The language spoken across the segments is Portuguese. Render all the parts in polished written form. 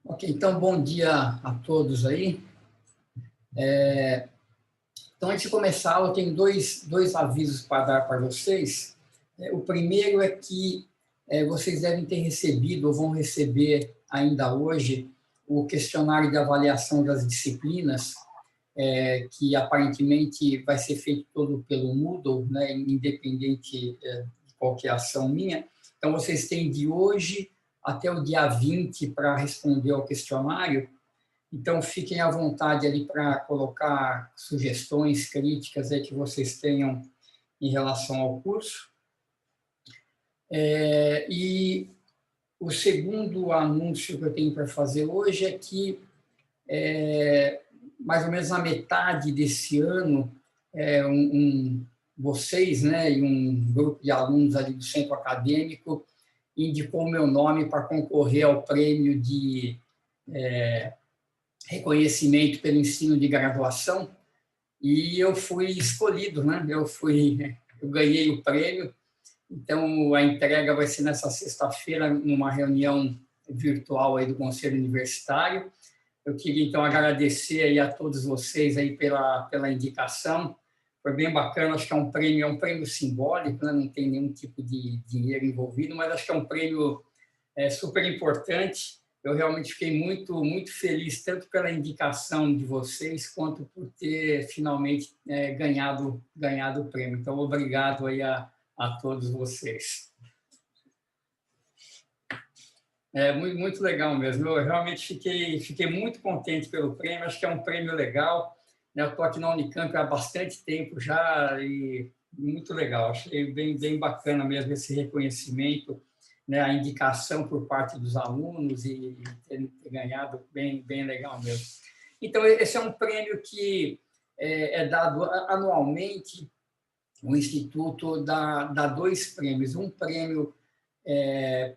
Ok, então bom dia a todos aí. Então, antes de começar, eu tenho dois avisos para dar para vocês. O primeiro é que vocês devem ter recebido ou vão receber ainda hoje o questionário de avaliação das disciplinas, que aparentemente vai ser feito todo pelo Moodle, né, independente de qualquer ação minha. Então, vocês têm de hoje até o dia 20 para responder ao questionário. Então, fiquem à vontade ali para colocar sugestões, críticas aí que vocês tenham em relação ao curso. E o segundo anúncio que eu tenho para fazer hoje é que, mais ou menos na metade desse ano, vocês, né, e um grupo de alunos ali do centro acadêmico indicou o meu nome para concorrer ao prêmio de reconhecimento pelo ensino de graduação, e eu fui escolhido, né? Eu ganhei o prêmio. Então a entrega vai ser nessa sexta-feira, numa reunião virtual aí do Conselho Universitário. Eu queria então agradecer aí a todos vocês aí pela indicação. Foi bem bacana, acho que é um prêmio simbólico, né? Não tem nenhum tipo de dinheiro envolvido, mas acho que é um prêmio super importante. Eu realmente fiquei muito feliz, tanto pela indicação de vocês, quanto por ter finalmente ganhado o prêmio. Então, obrigado aí a todos vocês. Muito legal mesmo. Eu realmente fiquei muito contente pelo prêmio. Acho que é um prêmio legal. Eu estou aqui na Unicamp há bastante tempo já e muito legal. Achei bem bacana mesmo esse reconhecimento, né, a indicação por parte dos alunos e ter ganhado bem legal mesmo. Então, esse é um prêmio que é dado anualmente. O Instituto dá dois prêmios. Um prêmio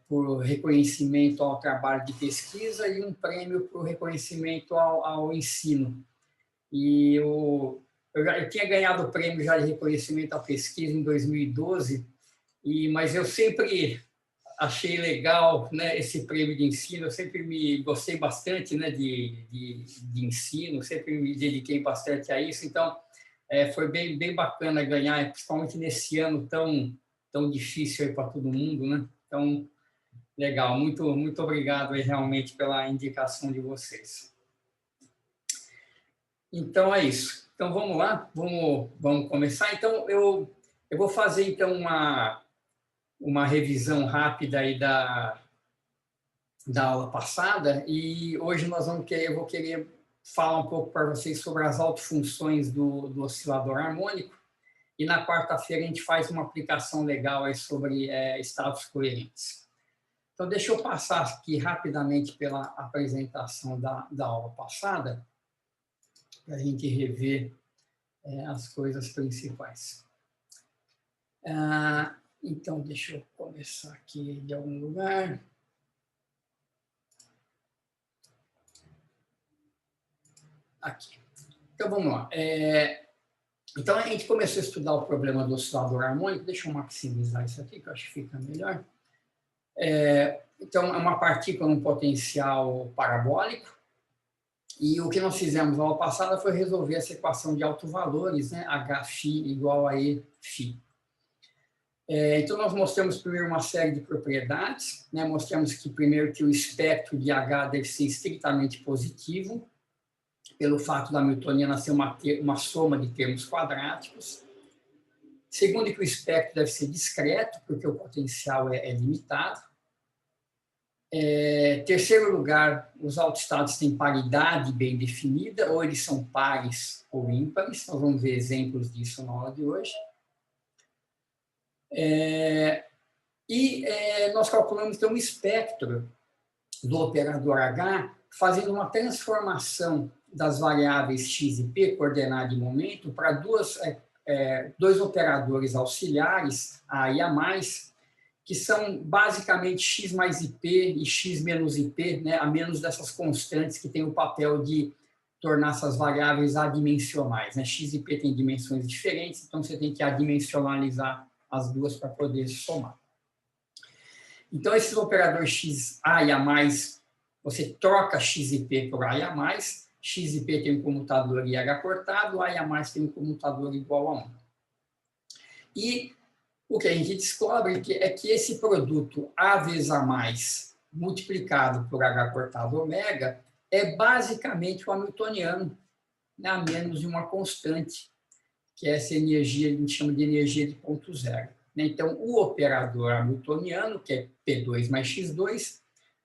por reconhecimento ao trabalho de pesquisa e um prêmio por reconhecimento ao ensino. E eu tinha ganhado o prêmio já de reconhecimento à pesquisa em 2012, mas eu sempre achei legal, né, esse prêmio de ensino. Eu sempre gostei bastante, né, de ensino, sempre me dediquei bastante a isso. Então, foi bem bacana ganhar, principalmente nesse ano tão difícil para todo mundo, né? Então, legal, muito obrigado aí realmente pela indicação de vocês. Então, é isso. Então, vamos lá, vamos começar. Então, eu vou fazer então uma revisão rápida aí da aula passada, e hoje eu vou querer falar um pouco para vocês sobre as autofunções do oscilador harmônico, e na quarta-feira a gente faz uma aplicação legal aí sobre estados coerentes. Então, deixa eu passar aqui rapidamente pela apresentação da aula passada, para a gente rever as coisas principais. Então, deixa eu começar aqui de algum lugar. Aqui. Então, vamos lá. Então, a gente começou a estudar o problema do oscilador harmônico. Deixa eu maximizar isso aqui, que eu acho que fica melhor. Então, é uma partícula num potencial parabólico. E o que nós fizemos na aula passada foi resolver essa equação de autovalores, né? Hφ igual a Eφ. Então, nós mostramos primeiro uma série de propriedades, né? Mostramos que, primeiro, que o espectro de H deve ser estritamente positivo, pelo fato da Hamiltoniana ser uma soma de termos quadráticos. Segundo, que o espectro deve ser discreto, porque o potencial é limitado. Terceiro lugar, os autoestados têm paridade bem definida, ou eles são pares ou ímpares. Nós vamos ver exemplos disso na aula de hoje. Nós calculamos, então, o espectro do operador H, fazendo uma transformação das variáveis x e p, coordenada e momento, para dois operadores auxiliares, A e A+, que são basicamente x mais ip e x menos ip, né, a menos dessas constantes que têm o papel de tornar essas variáveis adimensionais. Né? X e p têm dimensões diferentes, então você tem que adimensionalizar as duas para poder somar. Então, esses operadores x, A e A+, você troca x e p por a e a mais, x e p tem um comutador IH cortado, a e a mais tem um comutador igual a 1. E o que a gente descobre é que esse produto A vezes A mais multiplicado por H cortado ômega é basicamente o hamiltoniano, né, a menos de uma constante, que é essa energia, a gente chama de energia de ponto zero. Então, o operador hamiltoniano, que é P2 mais X2,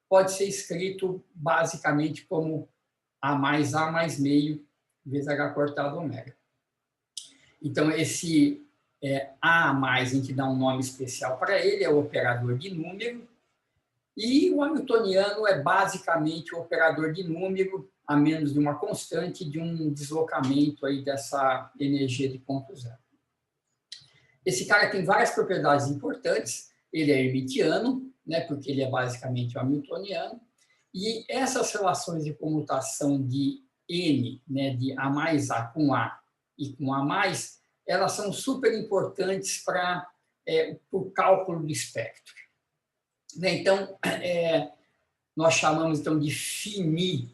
pode ser escrito basicamente como A mais meio vezes H cortado ômega. Então, esse A mais, a gente dá um nome especial para ele, é o operador de número, e o hamiltoniano é basicamente o operador de número a menos de uma constante de um deslocamento aí dessa energia de ponto zero. Esse cara tem várias propriedades importantes, ele é hermitiano, né, porque ele é basicamente o hamiltoniano, e essas relações de comutação de N, né, de A mais A com A e com A mais, elas são super importantes para o cálculo do espectro. Né? Então, nós chamamos então de φ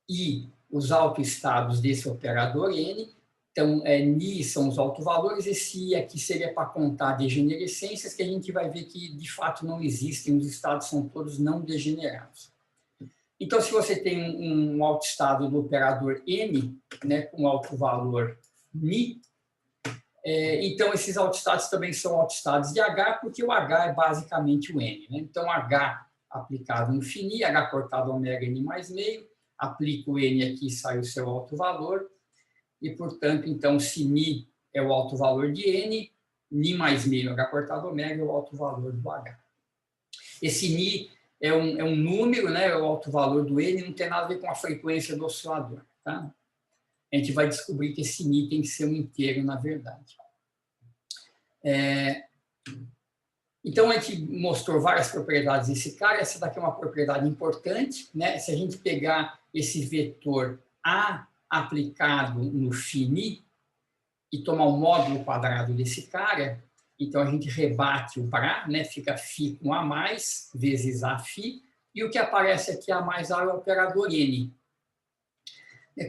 e os autoestados desse operador N. Então, Ni são os autovalores, esse I aqui seria para contar degenerescências, que a gente vai ver que, de fato, não existem, os estados são todos não degenerados. Então, se você tem um autoestado do operador N, né, com autovalor Ni, então esses autoestados também são autoestados de H, porque o H é basicamente o N. Né? Então, H aplicado no φ, H cortado ômega N mais meio, aplica o N aqui e sai o seu autovalor, e, portanto, então, se Ni é o autovalor de N, Ni mais meio H cortado ômega é o autovalor do H. Esse Ni é um número, né, é o autovalor do N, não tem nada a ver com a frequência do oscilador. Tá? A gente vai descobrir que esse Ni tem que ser um inteiro, na verdade. Então, a gente mostrou várias propriedades desse cara, essa daqui é uma propriedade importante, né? Se a gente pegar esse vetor A aplicado no φ e tomar o módulo quadrado desse cara, então a gente rebate o Bra, né? Fica φ com A mais vezes A φ, e o que aparece aqui A mais A é o operador N.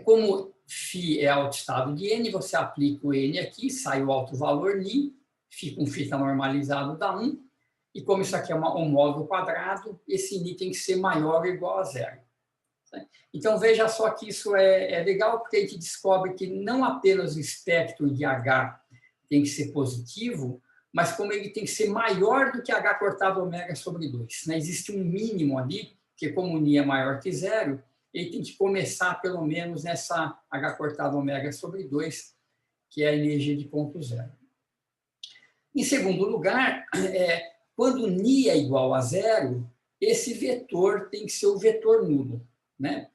Como φ é autoestado de N, você aplica o N aqui, sai o autovalor Ni, fica um φ normalizado dá 1, e como isso aqui é um módulo quadrado, esse Ni tem que ser maior ou igual a zero. Então, veja só que isso é legal, porque a gente descobre que não apenas o espectro de H tem que ser positivo, mas como ele tem que ser maior do que H cortado ômega sobre 2. Né? Existe um mínimo ali, porque como o Ni é maior que zero, ele tem que começar pelo menos nessa H cortado ômega sobre 2, que é a energia de ponto zero. Em segundo lugar, quando Ni é igual a zero, esse vetor tem que ser o vetor nulo. Né?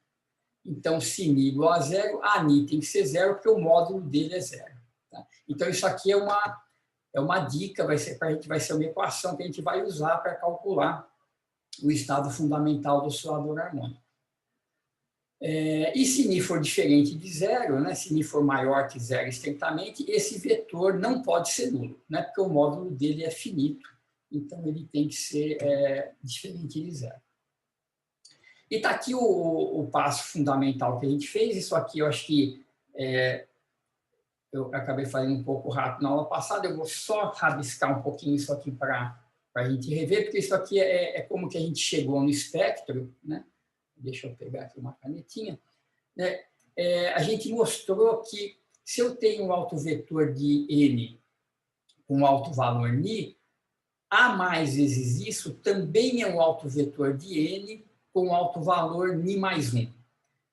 Então, se Ni igual a zero, a Ni tem que ser zero, porque o módulo dele é zero. Tá? Então, isso aqui é uma dica, vai ser uma equação que a gente vai usar para calcular o estado fundamental do oscilador harmônico. E se Ni for diferente de zero, né, se Ni for maior que zero estritamente, esse vetor não pode ser nulo, né, porque o módulo dele é finito, então ele tem que ser diferente de zero. E está aqui o passo fundamental que a gente fez. Isso aqui eu acho que eu acabei fazendo um pouco rápido na aula passada, eu vou só rabiscar um pouquinho isso aqui para a gente rever, porque isso aqui é como que a gente chegou no espectro, né? Deixa eu pegar aqui uma canetinha. A gente mostrou que se eu tenho um autovetor de N com um autovalor Ni, A mais vezes isso também é um autovetor de N com autovalor Ni mais 1.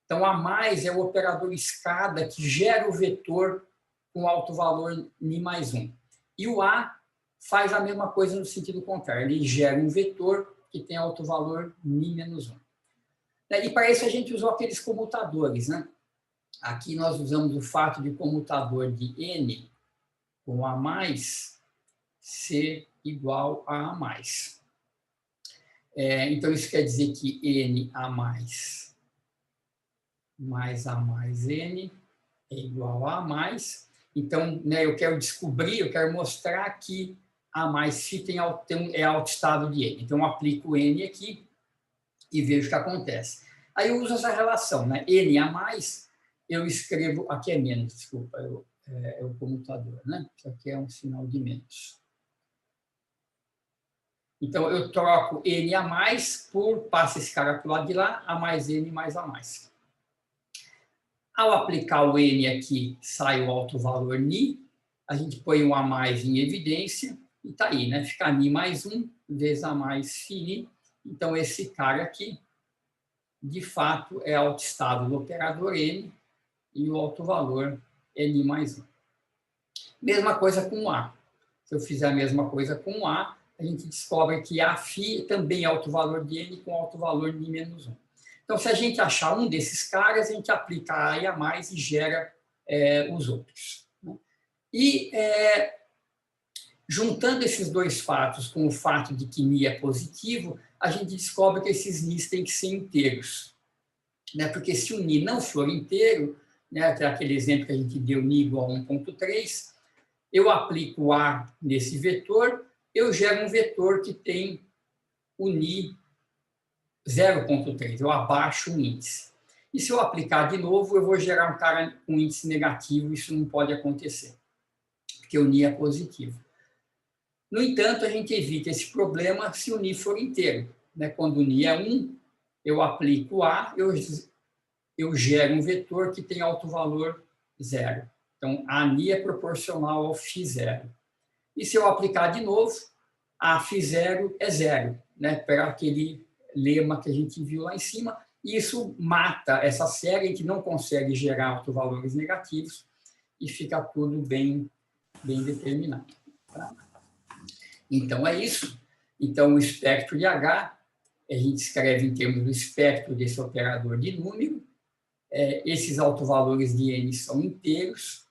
Então, A mais é o operador escada que gera o vetor com autovalor Ni mais 1. E o A faz a mesma coisa no sentido contrário. Ele gera um vetor que tem autovalor Ni menos 1. E para isso a gente usou aqueles comutadores. Né? Aqui nós usamos o fato de o comutador de N com A mais ser igual a A mais. Então, isso quer dizer que N A mais A mais N é igual a A mais. Então, né, eu quero mostrar que A mais φ é autoestado de N. Então, eu aplico N aqui, e vejo o que acontece. Aí eu uso essa relação, né? N a mais, eu escrevo... Aqui é menos, desculpa, é o comutador, né? Isso aqui é um sinal de menos. Então, eu troco N a mais por... Passa esse cara para o lado de lá, A mais N mais A mais. Ao aplicar o N aqui, sai o alto valor Ni, a gente põe o A mais em evidência, e está aí, né? Fica Ni mais 1 vezes A mais Φ. Então, esse cara aqui, de fato, é autoestado do operador N, e o alto valor é Ni mais 1. Mesma coisa com o A. Se eu fizer a mesma coisa com o A, a gente descobre que A φ também é alto valor de N com alto valor Ni menos 1. Então, se a gente achar um desses caras, a gente aplica A e A mais e gera os outros. E, juntando esses dois fatos com o fato de que Ni é positivo, a gente descobre que esses Nis têm que ser inteiros. Né? Porque se o Ni não for inteiro, né, aquele exemplo que a gente deu, Ni igual a 1,3, eu aplico A nesse vetor, eu gero um vetor que tem o Ni 0,3, eu abaixo o índice. E se eu aplicar de novo, eu vou gerar um cara com índice negativo, isso não pode acontecer, porque o Ni é positivo. No entanto, a gente evita esse problema se o Ni for inteiro. Né? Quando o Ni é 1, eu aplico A, eu gero um vetor que tem alto valor 0. Então, a Ni é proporcional ao φ0. E se eu aplicar de novo, a φ0 é 0, né? Para aquele lema que a gente viu lá em cima. E isso mata essa série, a gente não consegue gerar autovalores negativos e fica tudo bem determinado. Tá? Então, é isso. Então, o espectro de H, a gente escreve em termos do espectro desse operador de número. Esses autovalores de N são inteiros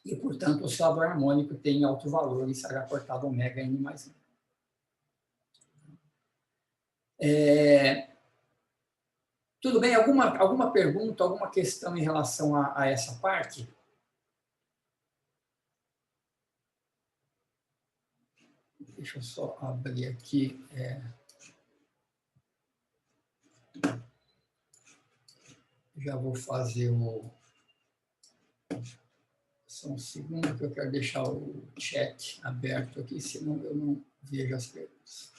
e, portanto, o oscilador harmônico tem autovalores H cortado ômega N mais 1. Tudo bem? Alguma pergunta, alguma questão em relação a essa parte? Deixa eu só abrir aqui. Já vou fazer Só um segundo que eu quero deixar o chat aberto aqui, senão eu não vejo as perguntas.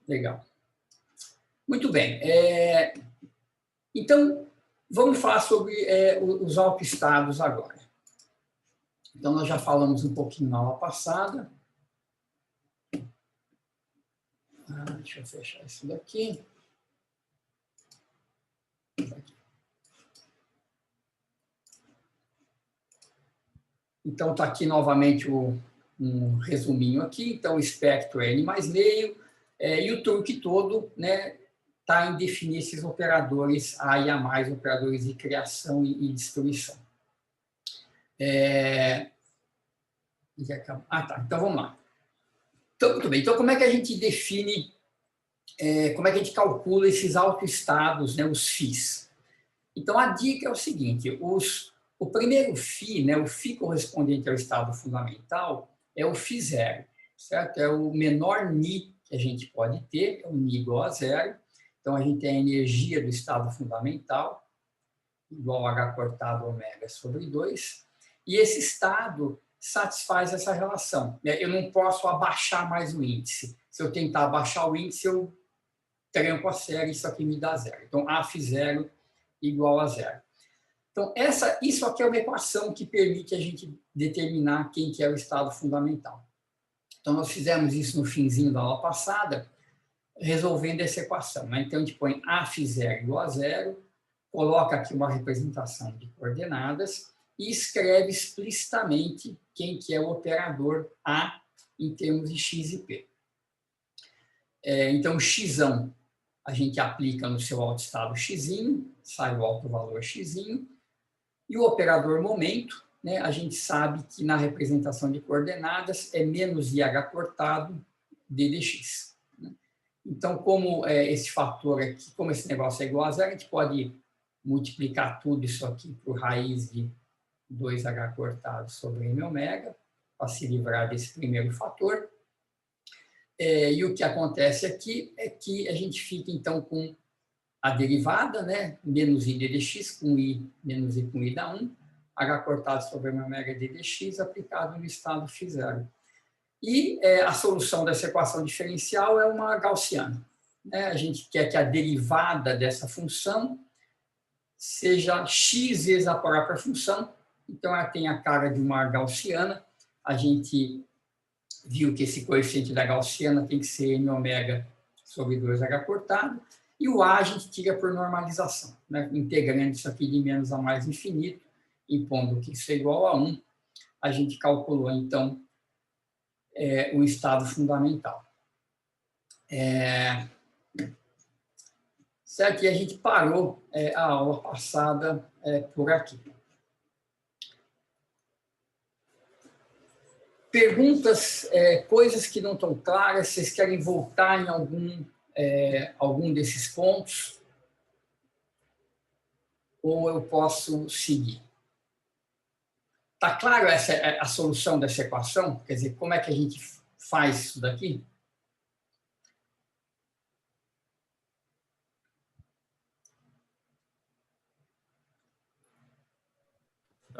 Legal. Muito bem. Então, vamos falar sobre os autoestados agora. Então, nós já falamos um pouquinho na aula passada. Deixa eu fechar isso daqui. Então, está aqui novamente um resuminho aqui. Então, o espectro é N mais meio, e o truque todo, né, está em definir esses operadores A e A mais, operadores de criação e destruição. Tá. Então, vamos lá. Então, muito bem. Então, como é que a gente define, como é que a gente calcula esses autoestados, né, os φs? Então, a dica é o seguinte, o primeiro φ, né, o φ correspondente ao estado fundamental, é o φ0, certo? É o menor Ni que a gente pode ter, é o Ni igual a 0. Então, a gente tem a energia do estado fundamental, igual a H cortado ômega sobre 2, e esse estado satisfaz essa relação. Eu não posso abaixar mais o índice. Se eu tentar abaixar o índice, eu tranco a série, isso aqui me dá 0. Então, A φ0 igual a 0. Então, isso aqui é uma equação que permite a gente determinar quem que é o estado fundamental. Então, nós fizemos isso no finzinho da aula passada, resolvendo essa equação. Né? Então, a gente põe A φ0 igual a 0, coloca aqui uma representação de coordenadas e escreve explicitamente quem que é o operador A em termos de x e p. Então, o x a gente aplica no seu autoestado x, sai o alto valor x, e o operador momento, né, a gente sabe que na representação de coordenadas é menos IH cortado ddx. Né? Então, como esse fator aqui, como esse negócio é igual a 0, a gente pode multiplicar tudo isso aqui por raiz de 2H cortado sobre m ômega, para se livrar desse primeiro fator. E o que acontece aqui é que a gente fica, então, com a derivada, né? Menos I dx com I menos I com I dá 1, H cortado sobre uma omega d dx aplicado no estado x0. E a solução dessa equação diferencial é uma gaussiana. Né? A gente quer que a derivada dessa função seja x vezes a própria função, então ela tem a cara de uma gaussiana. A gente viu que esse coeficiente da gaussiana tem que ser n ômega sobre 2h cortado, e o A a gente tira por normalização, né? Integrando isso aqui de menos a mais infinito, impondo que isso é igual a 1, a gente calculou, então, o estado fundamental. Certo? E a gente parou a aula passada por aqui. Perguntas, coisas que não estão claras, vocês querem voltar em algum desses pontos? Ou eu posso seguir? Está claro essa a solução dessa equação? Quer dizer, como é que a gente faz isso daqui?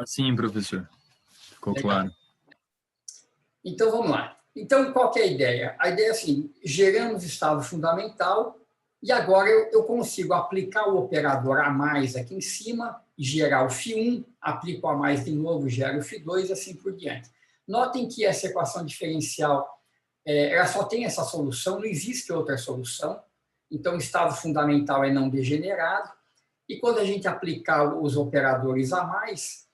Sim, professor. Ficou Legal. claro. Então, vamos lá. Então, qual que é a ideia? A ideia é assim, geramos estado fundamental e agora eu consigo aplicar o operador a mais aqui em cima, gerar o φ1, aplico a mais de novo, gero o φ2 e assim por diante. Notem que essa equação diferencial, ela só tem essa solução, não existe outra solução. Então, o estado fundamental é não degenerado. E quando a gente aplicar os operadores a mais,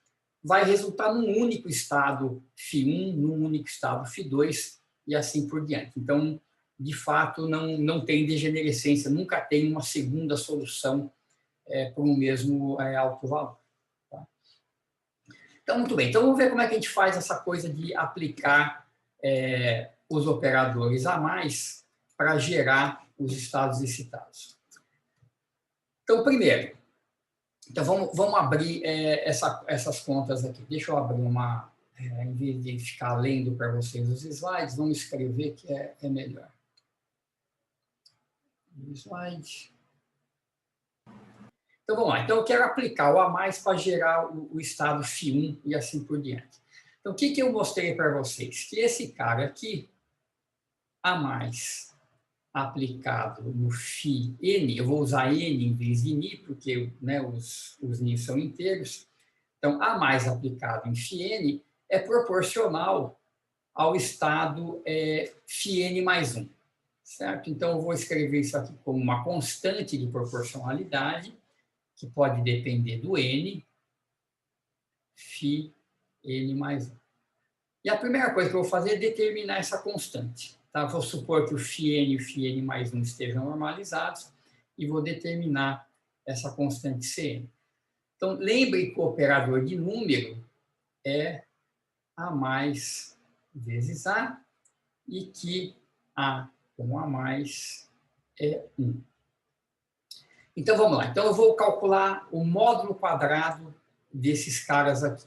vai resultar num único estado φ1, num único estado φ2 e assim por diante. Então, de fato, não tem degenerescência, nunca tem uma segunda solução para o mesmo alto valor. Tá? Então, muito bem. Então, vamos ver como é que a gente faz essa coisa de aplicar os operadores a mais para gerar os estados excitados. Então, primeiro, vamos abrir essas contas aqui. Deixa eu abrir em vez de ficar lendo para vocês os slides, vamos escrever que é melhor. Slide. Então, vamos lá. Então, eu quero aplicar o a mais para gerar o estado φ1 e assim por diante. Então, o que eu mostrei para vocês? Que esse cara aqui, a mais aplicado no φn, eu vou usar n em vez de ni, porque né, os ni são inteiros. Então, a mais aplicado em φn é proporcional ao estado φn mais 1. Certo? Então, eu vou escrever isso aqui como uma constante de proporcionalidade, que pode depender do n, φn mais 1. E a primeira coisa que eu vou fazer é determinar essa constante. Tá? Vou supor que o φn e o φn mais 1 estejam normalizados e vou determinar essa constante Cn. Então, lembre que o operador de número é a mais vezes a e que a com a mais é 1. Então, vamos lá. Então, eu vou calcular o módulo quadrado desses caras aqui.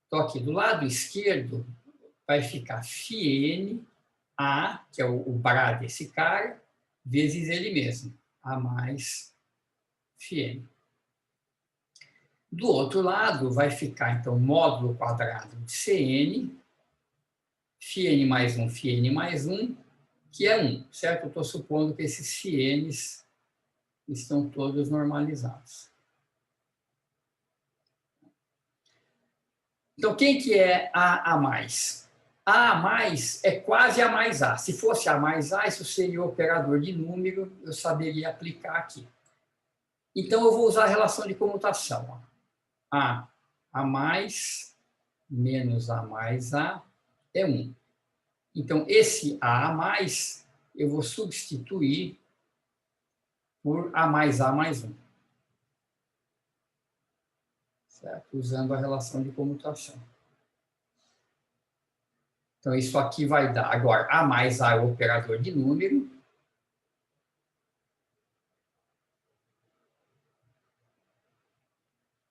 Então, aqui do lado esquerdo vai ficar φn, a, que é o brá desse cara, vezes ele mesmo, a mais φn. Do outro lado vai ficar, então, módulo quadrado de Cn, φn mais 1, que é 1, certo? Eu estou supondo que esses φn's estão todos normalizados. Então, quem que é a mais? A mais é quase a mais a. Se fosse a mais a, isso seria o operador de número, eu saberia aplicar aqui. Então, eu vou usar a relação de comutação. A mais menos a mais a é 1. Então, esse a mais, eu vou substituir por a mais 1. Certo? Usando a relação de comutação. Então, isso aqui vai dar, agora, a mais a é o operador de número.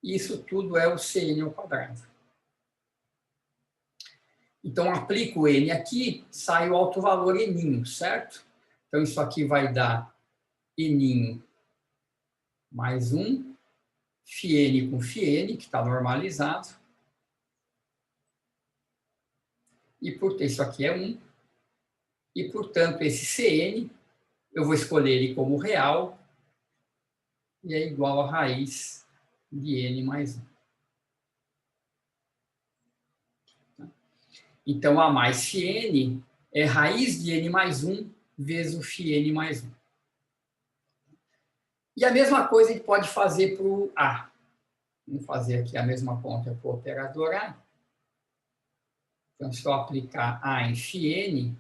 Isso tudo é o Cn ao quadrado. Então, aplico o N aqui, sai o alto valor N, certo? Então, isso aqui vai dar N mais 1, φn com φn, que está normalizado. E, portanto, isso aqui é 1. E, portanto, esse Cn, eu vou escolher ele como real, e é igual a raiz de n mais 1. Então, A mais φn é raiz de n mais 1 vezes o φn mais 1. E a mesma coisa a gente pode fazer para o A. Vamos fazer aqui a mesma conta para o operador A. Então, se eu aplicar A em φn,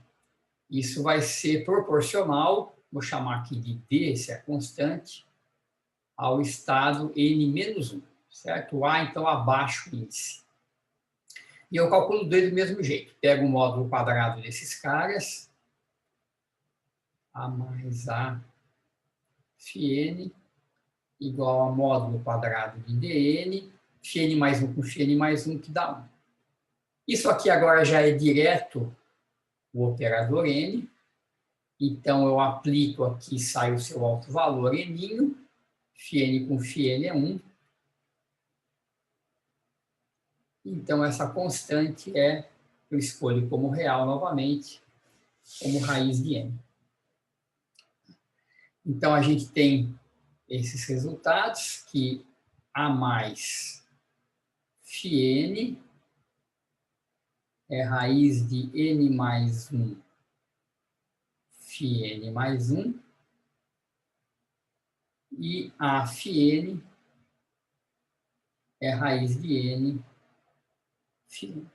isso vai ser proporcional, vou chamar aqui de D, se é constante, ao estado n menos 1, certo? O A, então, abaixo o índice. E eu calculo do mesmo jeito. Pego o módulo quadrado desses caras, A mais A φn, igual a módulo quadrado de dn, φn mais 1 com φn mais 1, que dá 1. Isso aqui agora já é direto o operador n. Então, eu aplico aqui, sai o seu alto valor n, φn com φn é 1. Então, essa constante eu escolho como real novamente, como raiz de n. Então, a gente tem esses resultados, que A mais φn é raiz de n mais 1, φn mais 1, e A φn é raiz de n φn.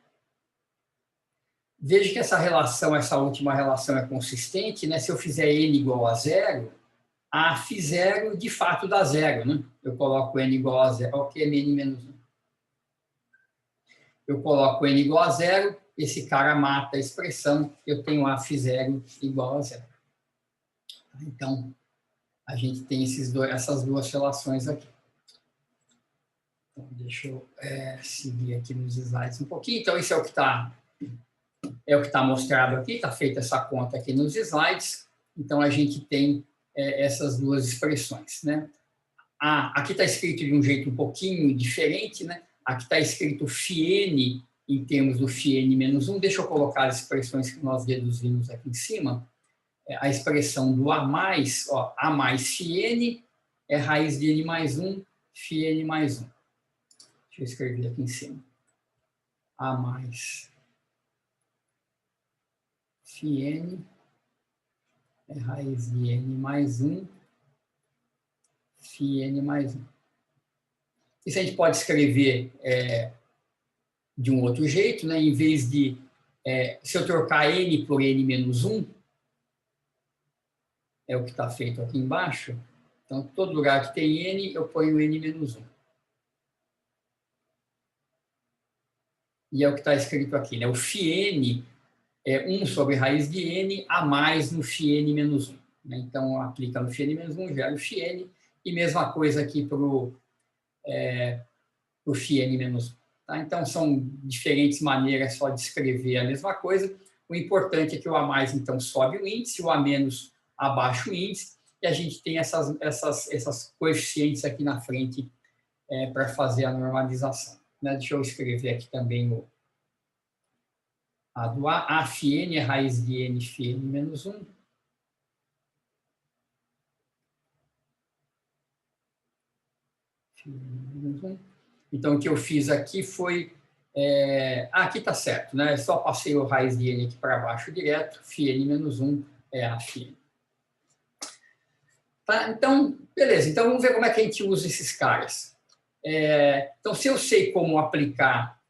Veja que essa última relação é consistente, né? Se eu fizer n igual a 0, A φ0 de fato dá 0, né? Eu coloco n igual a 0, ok, n menos 1. Eu coloco n igual a 0, esse cara mata a expressão, eu tenho A φ0 igual a 0. Então, a gente tem essas duas relações aqui. Então, deixa eu seguir aqui nos slides um pouquinho. Então, isso é o que está mostrado aqui, está feita essa conta aqui nos slides. Então, a gente tem essas duas expressões, né? Aqui está escrito de um jeito um pouquinho diferente, né? Aqui está escrito φn em termos do φn menos 1. Deixa eu colocar as expressões que nós deduzimos aqui em cima. A expressão do A mais, A mais φn é raiz de n mais 1, φn mais 1. Deixa eu escrever aqui em cima. A mais φn é raiz de n mais 1, φn mais 1. Isso a gente pode escrever de um outro jeito, né? Em vez de, se eu trocar n por n menos 1, é o que está feito aqui embaixo. Então, todo lugar que tem n, eu ponho n menos 1. E é o que está escrito aqui, né? O φn é 1 sobre raiz de n a mais no φn menos 1. Né? Então, aplica no φn menos 1, gera o φn. E mesma coisa aqui para o φn menos 1. Tá? Então, são diferentes maneiras só de escrever a mesma coisa. O importante é que o A mais, então, sobe o índice, o A menos abaixa o índice, e a gente tem essas coeficientes aqui na frente para fazer a normalização. Né? Deixa eu escrever aqui também a do A. A φn é raiz de n φn menos 1. Então, o que eu fiz aqui foi... aqui está certo, né? Só passei o raiz de n aqui para baixo direto. φn menos 1 é a φn. Tá? Então, beleza. Então, vamos ver como é que a gente usa esses caras. Então, se eu sei como aplicar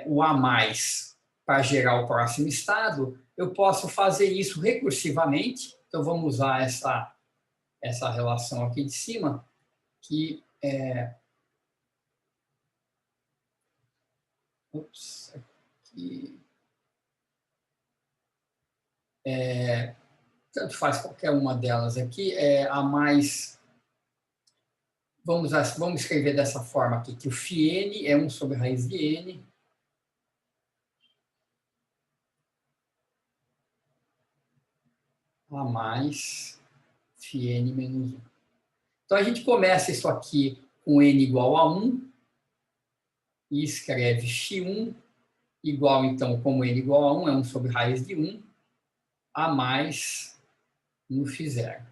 o A mais para gerar o próximo estado, eu posso fazer isso recursivamente. Então, vamos usar essa relação aqui de cima, que aqui. Tanto faz qualquer uma delas aqui. A mais. Vamos escrever dessa forma aqui, que o φn é 1 sobre raiz de n. A mais φn menos 1. Então, a gente começa isso aqui com n igual a 1 e escreve φ1 igual, então, como n igual a 1, é 1 sobre raiz de 1, a mais no φ0.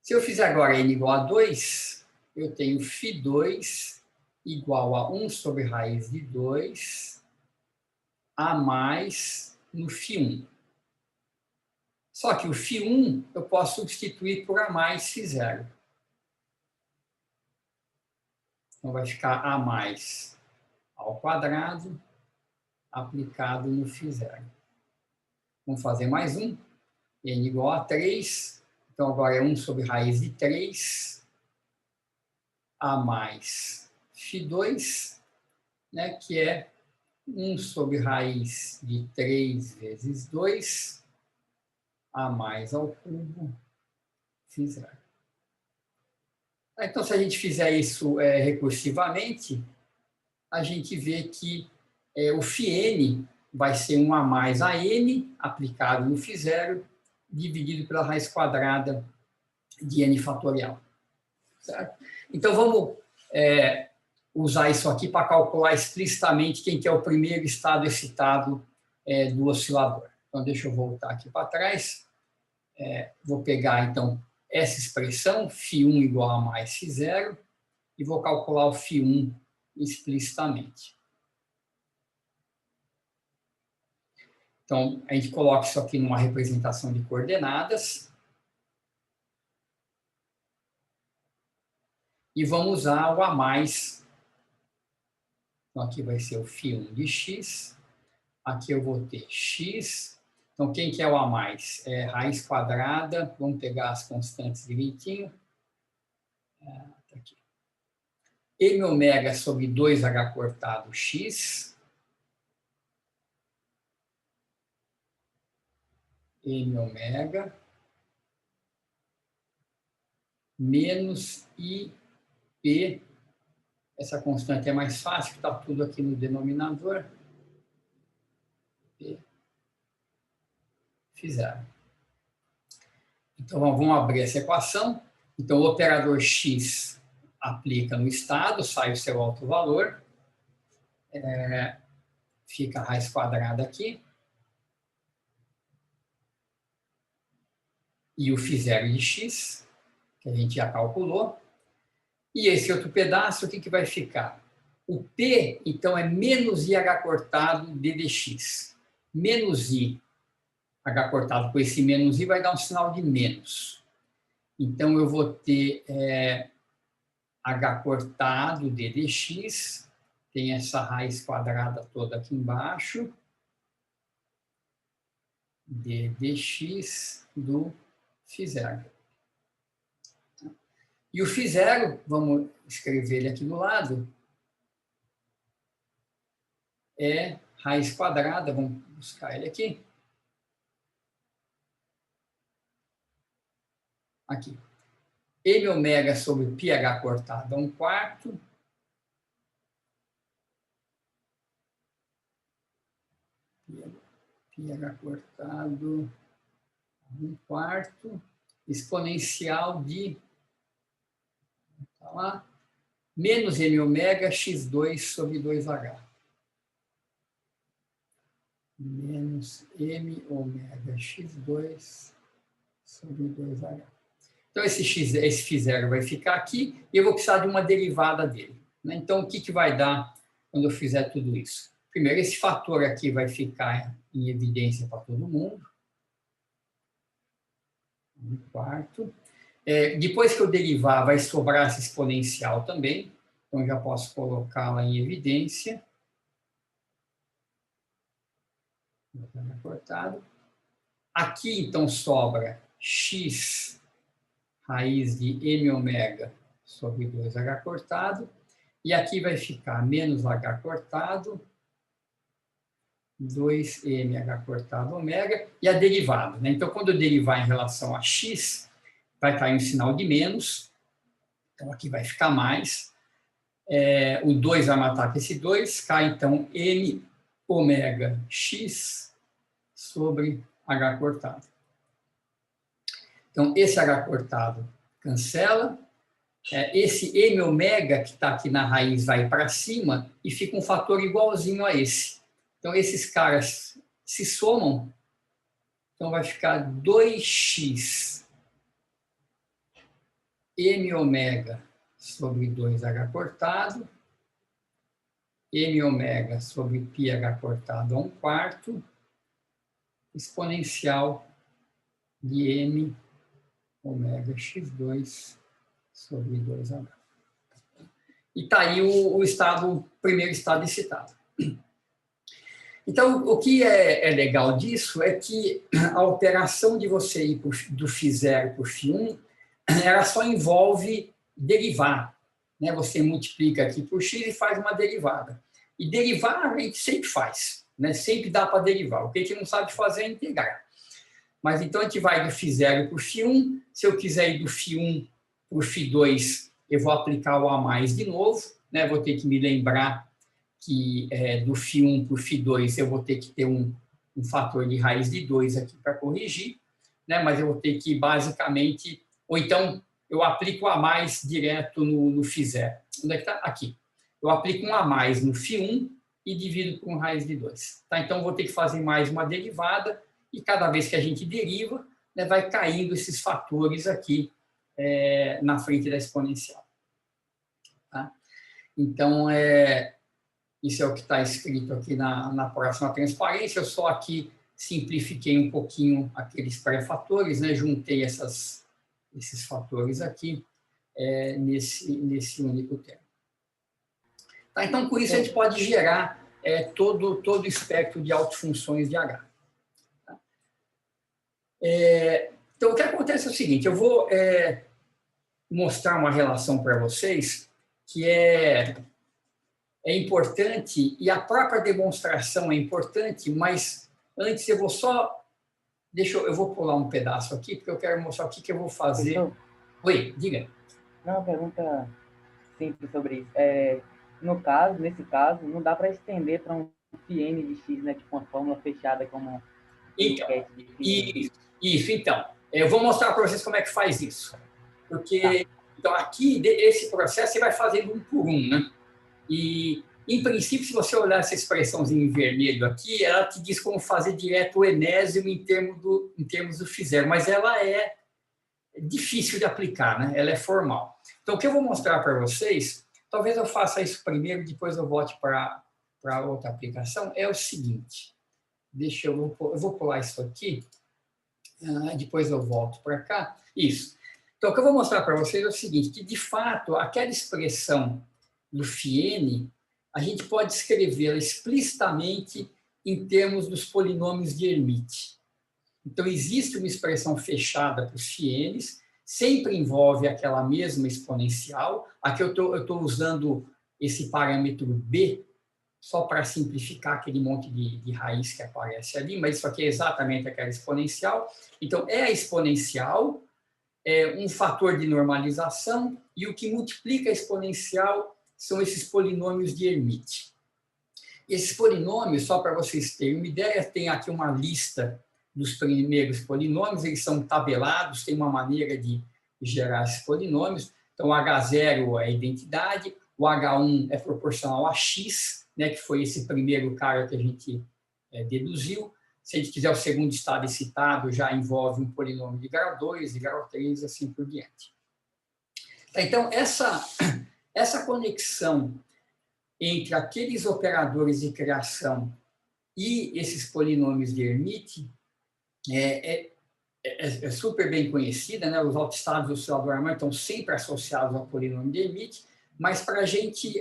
Se eu fizer agora n igual a 2, eu tenho φ2 igual a 1 sobre raiz de 2, a mais no φ1. Só que o φ1 eu posso substituir por a mais φ0. Então, vai ficar a mais ao quadrado aplicado no φ0. Vamos fazer mais um. N igual a 3. Então, agora é 1 sobre raiz de 3. A mais φ2, né, que é 1 sobre raiz de 3 vezes 2, a mais ao cubo, φ0. Então, se a gente fizer isso recursivamente, a gente vê que o φn vai ser 1 a mais a n, aplicado no φ0, dividido pela raiz quadrada de n fatorial. Certo? Então, vamos usar isso aqui para calcular explicitamente quem que é o primeiro estado excitado do oscilador. Então, deixa eu voltar aqui para trás. Vou pegar, então, essa expressão, φ1 igual a mais φ0, e vou calcular o φ1 explicitamente. Então, a gente coloca isso aqui numa representação de coordenadas. E vamos usar o a mais. Então, aqui vai ser o φ1 de x. Aqui eu vou ter x. Então, quem que é o a mais? É raiz quadrada. Vamos pegar as constantes direitinho. Tá aqui. M ômega sobre 2h cortado x. M ômega menos IP. Essa constante é mais fácil, está tudo aqui no denominador. P φ0. Então, vamos abrir essa equação. Então, o operador x aplica no estado, sai o seu alto valor. Fica a raiz quadrada aqui. E o φ0 de x, que a gente já calculou. E esse outro pedaço, o que vai ficar? O P, então, é menos IH cortado d dx. Menos I, H cortado com esse menos I, vai dar um sinal de menos. Então, eu vou ter H cortado d dx, tem essa raiz quadrada toda aqui embaixo, d dx do φ0. E o φ0, vamos escrever ele aqui do lado, é raiz quadrada, vamos buscar ele aqui. Aqui. M ômega sobre πh cortado a 1/4. πh cortado a 1/4. Exponencial de... Tá lá. Menos M ômega x2 sobre 2h. Menos M ômega x2 sobre 2h. Então, esse φ0 vai ficar aqui e eu vou precisar de uma derivada dele. Então, o que vai dar quando eu fizer tudo isso? Primeiro, esse fator aqui vai ficar em evidência para todo mundo. 1/4. Depois que eu derivar, vai sobrar essa exponencial também. Então, já posso colocá-la em evidência. Cortado. Aqui, então, sobra x raiz de M ômega sobre 2h cortado. E aqui vai ficar menos h cortado, 2mh cortado ômega, e a derivada. Então, quando eu derivar em relação a x, vai cair um sinal de menos. Então, aqui vai ficar mais. O 2 vai matar com esse 2, cai, então, m ômega x sobre h cortado. Então, esse H cortado cancela. Esse M ômega, que está aqui na raiz, vai para cima e fica um fator igualzinho a esse. Então, esses caras se somam. Então, vai ficar 2x M ômega sobre 2H cortado, M ômega sobre πH cortado a 1/4, exponencial de M ômega x2 sobre 2H. E está aí o primeiro estado excitado. Então, o que é legal disso é que a operação de você ir do φ0 para o φ1, ela só envolve derivar. Né? Você multiplica aqui por x e faz uma derivada. E derivar a gente sempre faz. Né? Sempre dá para derivar. O que a gente não sabe fazer é integrar. Mas então a gente vai do φ0 para o φ1. Se eu quiser ir do φ1 para o φ2, eu vou aplicar o a mais de novo. Né? Vou ter que me lembrar que do φ1 para o φ2 eu vou ter que ter um fator de raiz de 2 aqui para corrigir. Né? Mas eu vou ter que basicamente... Ou então, eu aplico um a mais direto no φ0. Onde é que está? Aqui. Eu aplico um a mais no φ1 e divido por raiz de 2. Tá? Então, eu vou ter que fazer mais uma derivada e cada vez que a gente deriva, né, vai caindo esses fatores aqui na frente da exponencial. Tá? Então, isso é o que está escrito aqui na próxima transparência. Eu só aqui simplifiquei um pouquinho aqueles pré-fatores, né, juntei esses fatores aqui nesse único termo. Tá, então, com isso, a gente pode gerar todo o espectro de autofunções de H. Tá? Então, o que acontece é o seguinte, eu vou mostrar uma relação para vocês que é importante, e a própria demonstração é importante, mas antes eu vou só... eu vou pular um pedaço aqui, porque eu quero mostrar o que eu vou fazer. Professor? Oi, diga. Não, uma pergunta simples sobre isso. Nesse caso, não dá para estender para um φn de x, né? Tipo uma fórmula fechada como então, isso, então. Eu vou mostrar para vocês como é que faz isso. Porque, então, aqui, esse processo, você vai fazendo um por um, né? E, em princípio, se você olhar essa expressãozinha em vermelho aqui, ela te diz como fazer direto o enésimo em termos do φ0, mas ela é difícil de aplicar, né? Ela é formal. Então, o que eu vou mostrar para vocês, talvez eu faça isso primeiro, depois eu volte para outra aplicação, é o seguinte. Eu vou pular isso aqui, depois eu volto para cá. Isso. Então, o que eu vou mostrar para vocês é o seguinte, que, de fato, aquela expressão do φn, a gente pode escrevê-la explicitamente em termos dos polinômios de Hermite. Então, existe uma expressão fechada para os φn's, sempre envolve aquela mesma exponencial. Aqui eu estou usando esse parâmetro b, só para simplificar aquele monte de raiz que aparece ali, mas isso aqui é exatamente aquela exponencial. Então, é a exponencial, um fator de normalização, e o que multiplica a exponencial são esses polinômios de Hermite. Esses polinômios, só para vocês terem uma ideia, tem aqui uma lista dos primeiros polinômios, eles são tabelados, tem uma maneira de gerar esses polinômios. Então, o H0 é a identidade, o H1 é proporcional a x, né, que foi esse primeiro cara que a gente deduziu. Se a gente quiser o segundo estado excitado, já envolve um polinômio de grau 2, de grau 3, assim por diante. Então, essa conexão entre aqueles operadores de criação e esses polinômios de Hermite é super bem conhecida, né? Os autoestados do oscilador Harmônico estão sempre associados ao polinômio de Hermite, mas para a gente...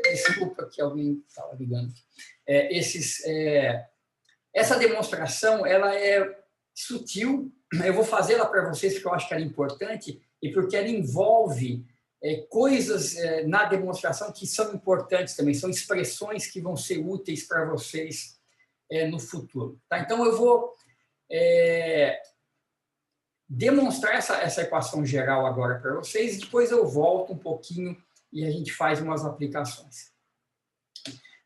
desculpa que alguém estava ligando. Essa demonstração ela é sutil. Eu vou fazê-la para vocês porque eu acho que ela é importante e porque ela envolve coisas na demonstração que são importantes também, são expressões que vão ser úteis para vocês no futuro. Tá? Então, eu vou demonstrar essa equação geral agora para vocês, e depois eu volto um pouquinho e a gente faz umas aplicações.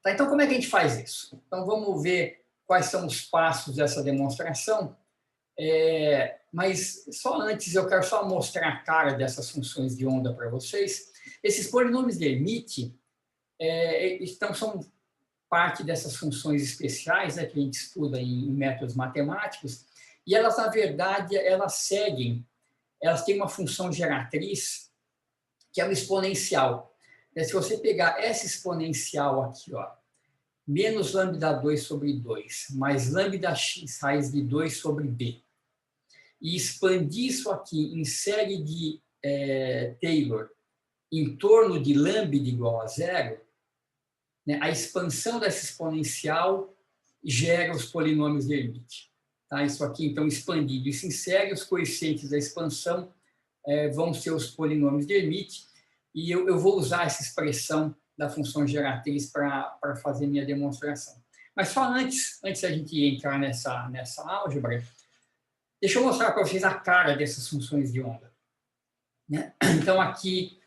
Tá? Então, como é que a gente faz isso? Então, vamos ver quais são os passos dessa demonstração, mas só antes eu quero só mostrar a cara dessas funções de onda para vocês. Esses polinômios de Hermite são parte dessas funções especiais, né, que a gente estuda em métodos matemáticos, e elas, na verdade, elas têm uma função geratriz que é o exponencial. Se você pegar essa exponencial aqui, ó, menos lambda 2 sobre 2, mais lambda x raiz de 2 sobre b, e expandir isso aqui em série de Taylor em torno de lambda igual a zero, né, a expansão dessa exponencial gera os polinômios de Hermite. Tá? Isso aqui, então, expandido. Isso em série, os coeficientes da expansão vão ser os polinômios de Hermite, e eu vou usar essa expressão da função geratriz para fazer minha demonstração. Mas só antes da gente entrar nessa álgebra, deixa eu mostrar para vocês a cara dessas funções de onda. Né? Então, aqui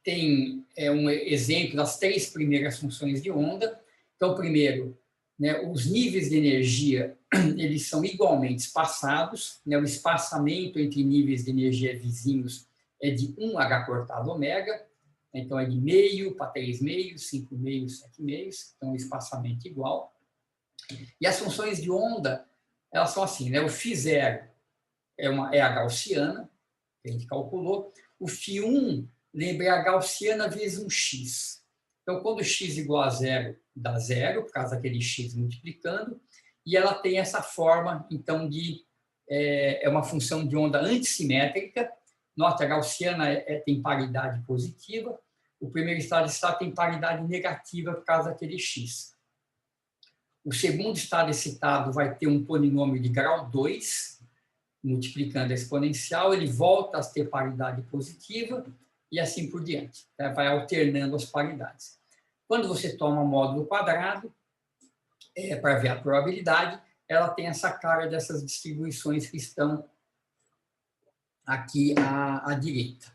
tem um exemplo das 3 primeiras funções de onda. Então, primeiro, né, os níveis de energia eles são igualmente espaçados, né, o espaçamento entre níveis de energia vizinhos é de 1h cortado ômega, então é de meio para 3 meios, 5 meios, 7 meios, então o espaçamento igual. E as funções de onda, elas são assim, né, o φ0 é a gaussiana, que a gente calculou, o φ1, lembra, é a gaussiana vezes um x. Então, quando x igual a zero, dá zero, por causa daquele x multiplicando, e ela tem essa forma, então, é uma função de onda antissimétrica. Nota, a gaussiana tem paridade positiva, o primeiro estado tem paridade negativa por causa daquele x. O segundo estado excitado vai ter um polinômio de grau 2, multiplicando a exponencial, ele volta a ter paridade positiva, e assim por diante. Né? Vai alternando as paridades. Quando você toma módulo quadrado, para ver a probabilidade, ela tem essa cara dessas distribuições que estão aqui à direita.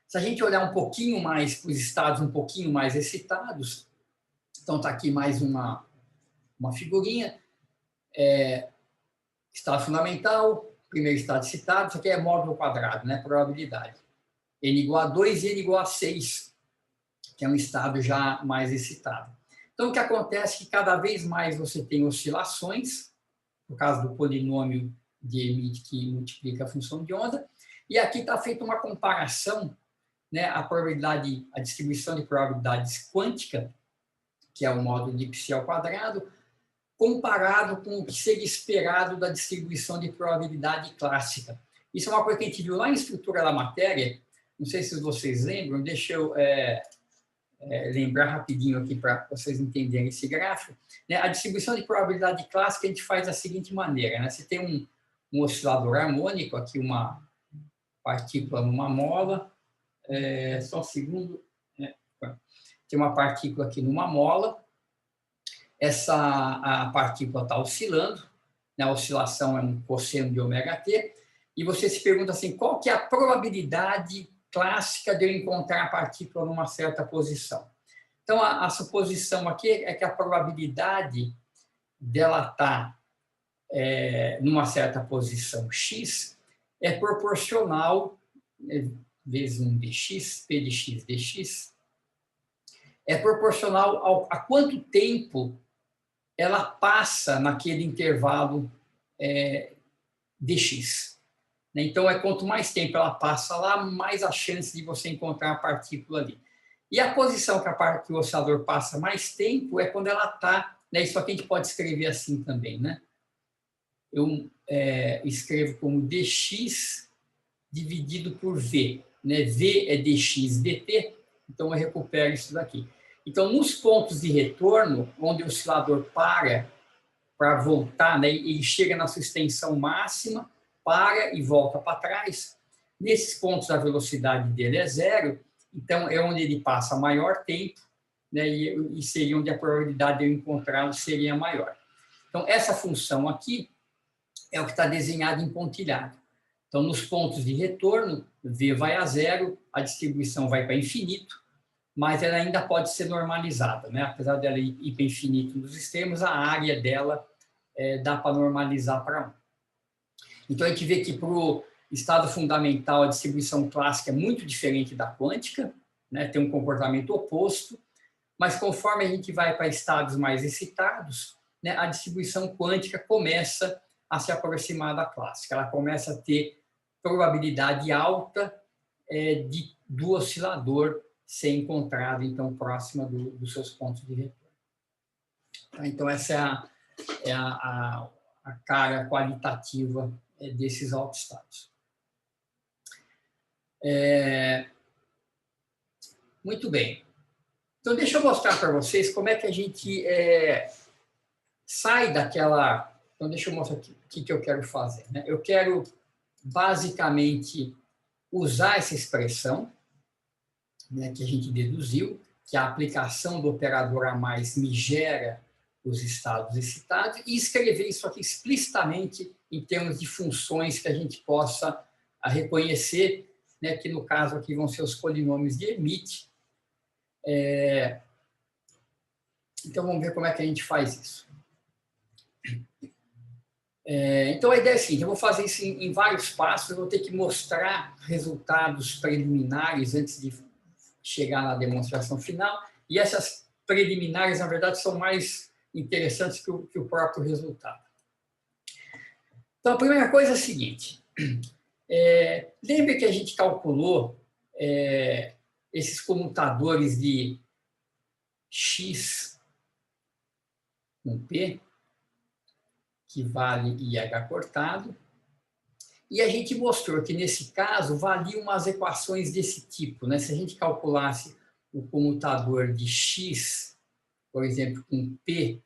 Se a gente olhar um pouquinho mais para os estados um pouquinho mais excitados, então está aqui mais uma figurinha, estado fundamental, primeiro estado excitado, isso aqui é módulo quadrado, né? Probabilidade. N igual a 2 e N igual a 6, que é um estado já mais excitado. Então, o que acontece é que cada vez mais você tem oscilações, por causa do polinômio de Hermite que multiplica a função de onda, e aqui está feita uma comparação, né, a distribuição de probabilidades quântica, que é o módulo de π ao quadrado, comparado com o que seria esperado da distribuição de probabilidade clássica. Isso é uma coisa que a gente viu lá em estrutura da matéria, não sei se vocês lembram, deixa eu lembrar rapidinho aqui para vocês entenderem esse gráfico. Né? A distribuição de probabilidade clássica a gente faz da seguinte maneira, né? Você tem um oscilador harmônico, aqui uma partícula numa mola, só um segundo, tem uma partícula aqui numa mola, a partícula está oscilando, né? A oscilação é um cosseno de ômega-t, e você se pergunta assim, qual que é a probabilidade clássica de eu encontrar a partícula numa certa posição. Então, a suposição aqui é que a probabilidade dela estar numa certa posição x é proporcional, vezes 1 dx, p de x dx, é proporcional a quanto tempo ela passa naquele intervalo dx. Então, quanto mais tempo ela passa lá, mais a chance de você encontrar a partícula ali. E a posição que o oscilador passa mais tempo é quando ela está... Né, isso aqui a gente pode escrever assim também, né? Eu escrevo como dx dividido por v. Né? V é dx dt, então eu recupero isso daqui. Então, nos pontos de retorno, onde o oscilador para voltar, né, ele chega na sua extensão máxima, para e volta para trás. Nesses pontos a velocidade dele é zero, então é onde ele passa maior tempo, né, e seria onde a probabilidade de eu encontrá-lo seria maior. Então, essa função aqui é o que está desenhado em pontilhado. Então, nos pontos de retorno, V vai a zero, a distribuição vai para infinito, mas ela ainda pode ser normalizada, né? Apesar dela ir para infinito nos extremos, a área dela dá para normalizar para 1. Então, a gente vê que para o estado fundamental, a distribuição clássica é muito diferente da quântica, né? Tem um comportamento oposto, mas conforme a gente vai para estados mais excitados, né, a distribuição quântica começa a se aproximar da clássica, ela começa a ter probabilidade alta do oscilador ser encontrado, então, próxima dos seus pontos de retorno. Então, essa é a cara qualitativa desses autoestados. Muito bem. Então, deixa eu mostrar para vocês como é que a gente sai daquela... Então, deixa eu mostrar o que eu quero fazer, né? Eu quero, basicamente, usar essa expressão, né, que a gente deduziu, que a aplicação do operador a mais me gera os estados excitados, e escrever isso aqui explicitamente em termos de funções que a gente possa reconhecer, né, que no caso aqui vão ser os polinômios de Hermite. Então, vamos ver como é que a gente faz isso. Então, a ideia é a seguinte, eu vou fazer isso em vários passos, eu vou ter que mostrar resultados preliminares antes de chegar na demonstração final, e essas preliminares, na verdade, são mais interessantes que o próprio resultado. Então, a primeira coisa é a seguinte, lembre que a gente calculou esses comutadores de x com p, que vale IH cortado, e a gente mostrou que, nesse caso, valiam umas equações desse tipo, né? Se a gente calculasse o comutador de x, por exemplo, com p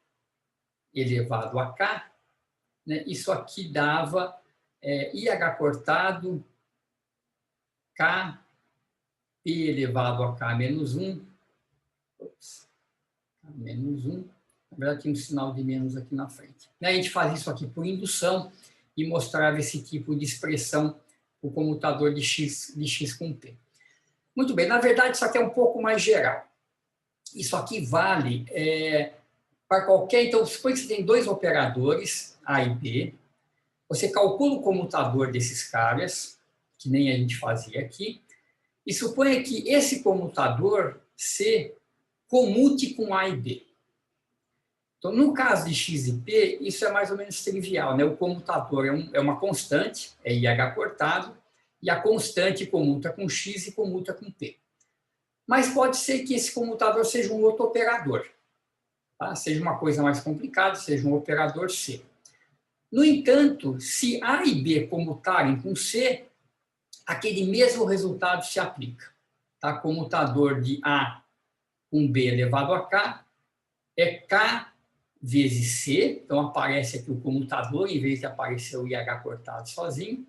elevado a k, né? Isso aqui dava IH cortado, k, p elevado a k menos 1, menos 1, na verdade tem um sinal de menos aqui na frente. A gente faz isso aqui por indução e mostrava esse tipo de expressão, o comutador de x com p. Muito bem, na verdade isso aqui é um pouco mais geral. Isso aqui vale para qualquer... Então, suponha que você tem dois operadores, A e B, você calcula o comutador desses caras, que nem a gente fazia aqui, e suponha que esse comutador C comute com A e B. Então, no caso de x e p, isso é mais ou menos trivial, né? O comutador é uma constante, é IH cortado, e a constante comuta com x e comuta com p. Mas pode ser que esse comutador seja um outro operador, tá? Seja uma coisa mais complicada, seja um operador C. No entanto, se A e B comutarem com C, aquele mesmo resultado se aplica. Tá? Comutador de A com B elevado a K é K vezes C, então aparece aqui o comutador, em vez de aparecer o IH cortado sozinho,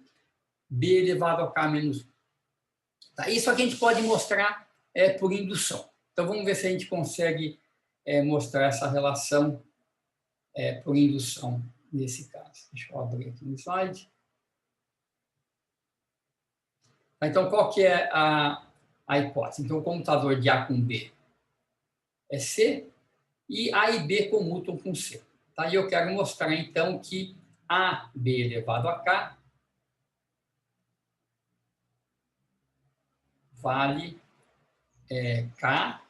B elevado a K menos 1. Tá? Isso aqui a gente pode mostrar por indução. Então, vamos ver se a gente consegue mostrar essa relação por indução nesse caso. Deixa eu abrir aqui no slide. Então, qual que é a hipótese? Então, o comutador de A com B é C, e A e B comutam com C. Tá? E eu quero mostrar, então, que AB elevado a K vale K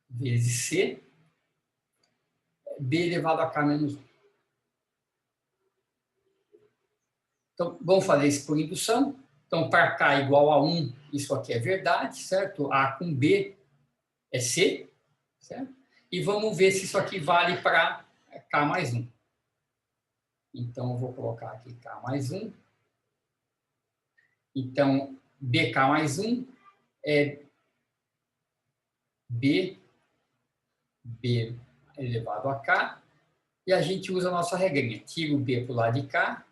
vezes C, B elevado a K menos 1. Então, vamos fazer isso por indução. Então, para K igual a 1, isso aqui é verdade, certo? A com B é C, certo? E vamos ver se isso aqui vale para K mais 1. Então, eu vou colocar aqui K mais 1. Então, BK mais 1 é B elevado a K. E a gente usa a nossa regrinha. Tira o B para o lado de cá.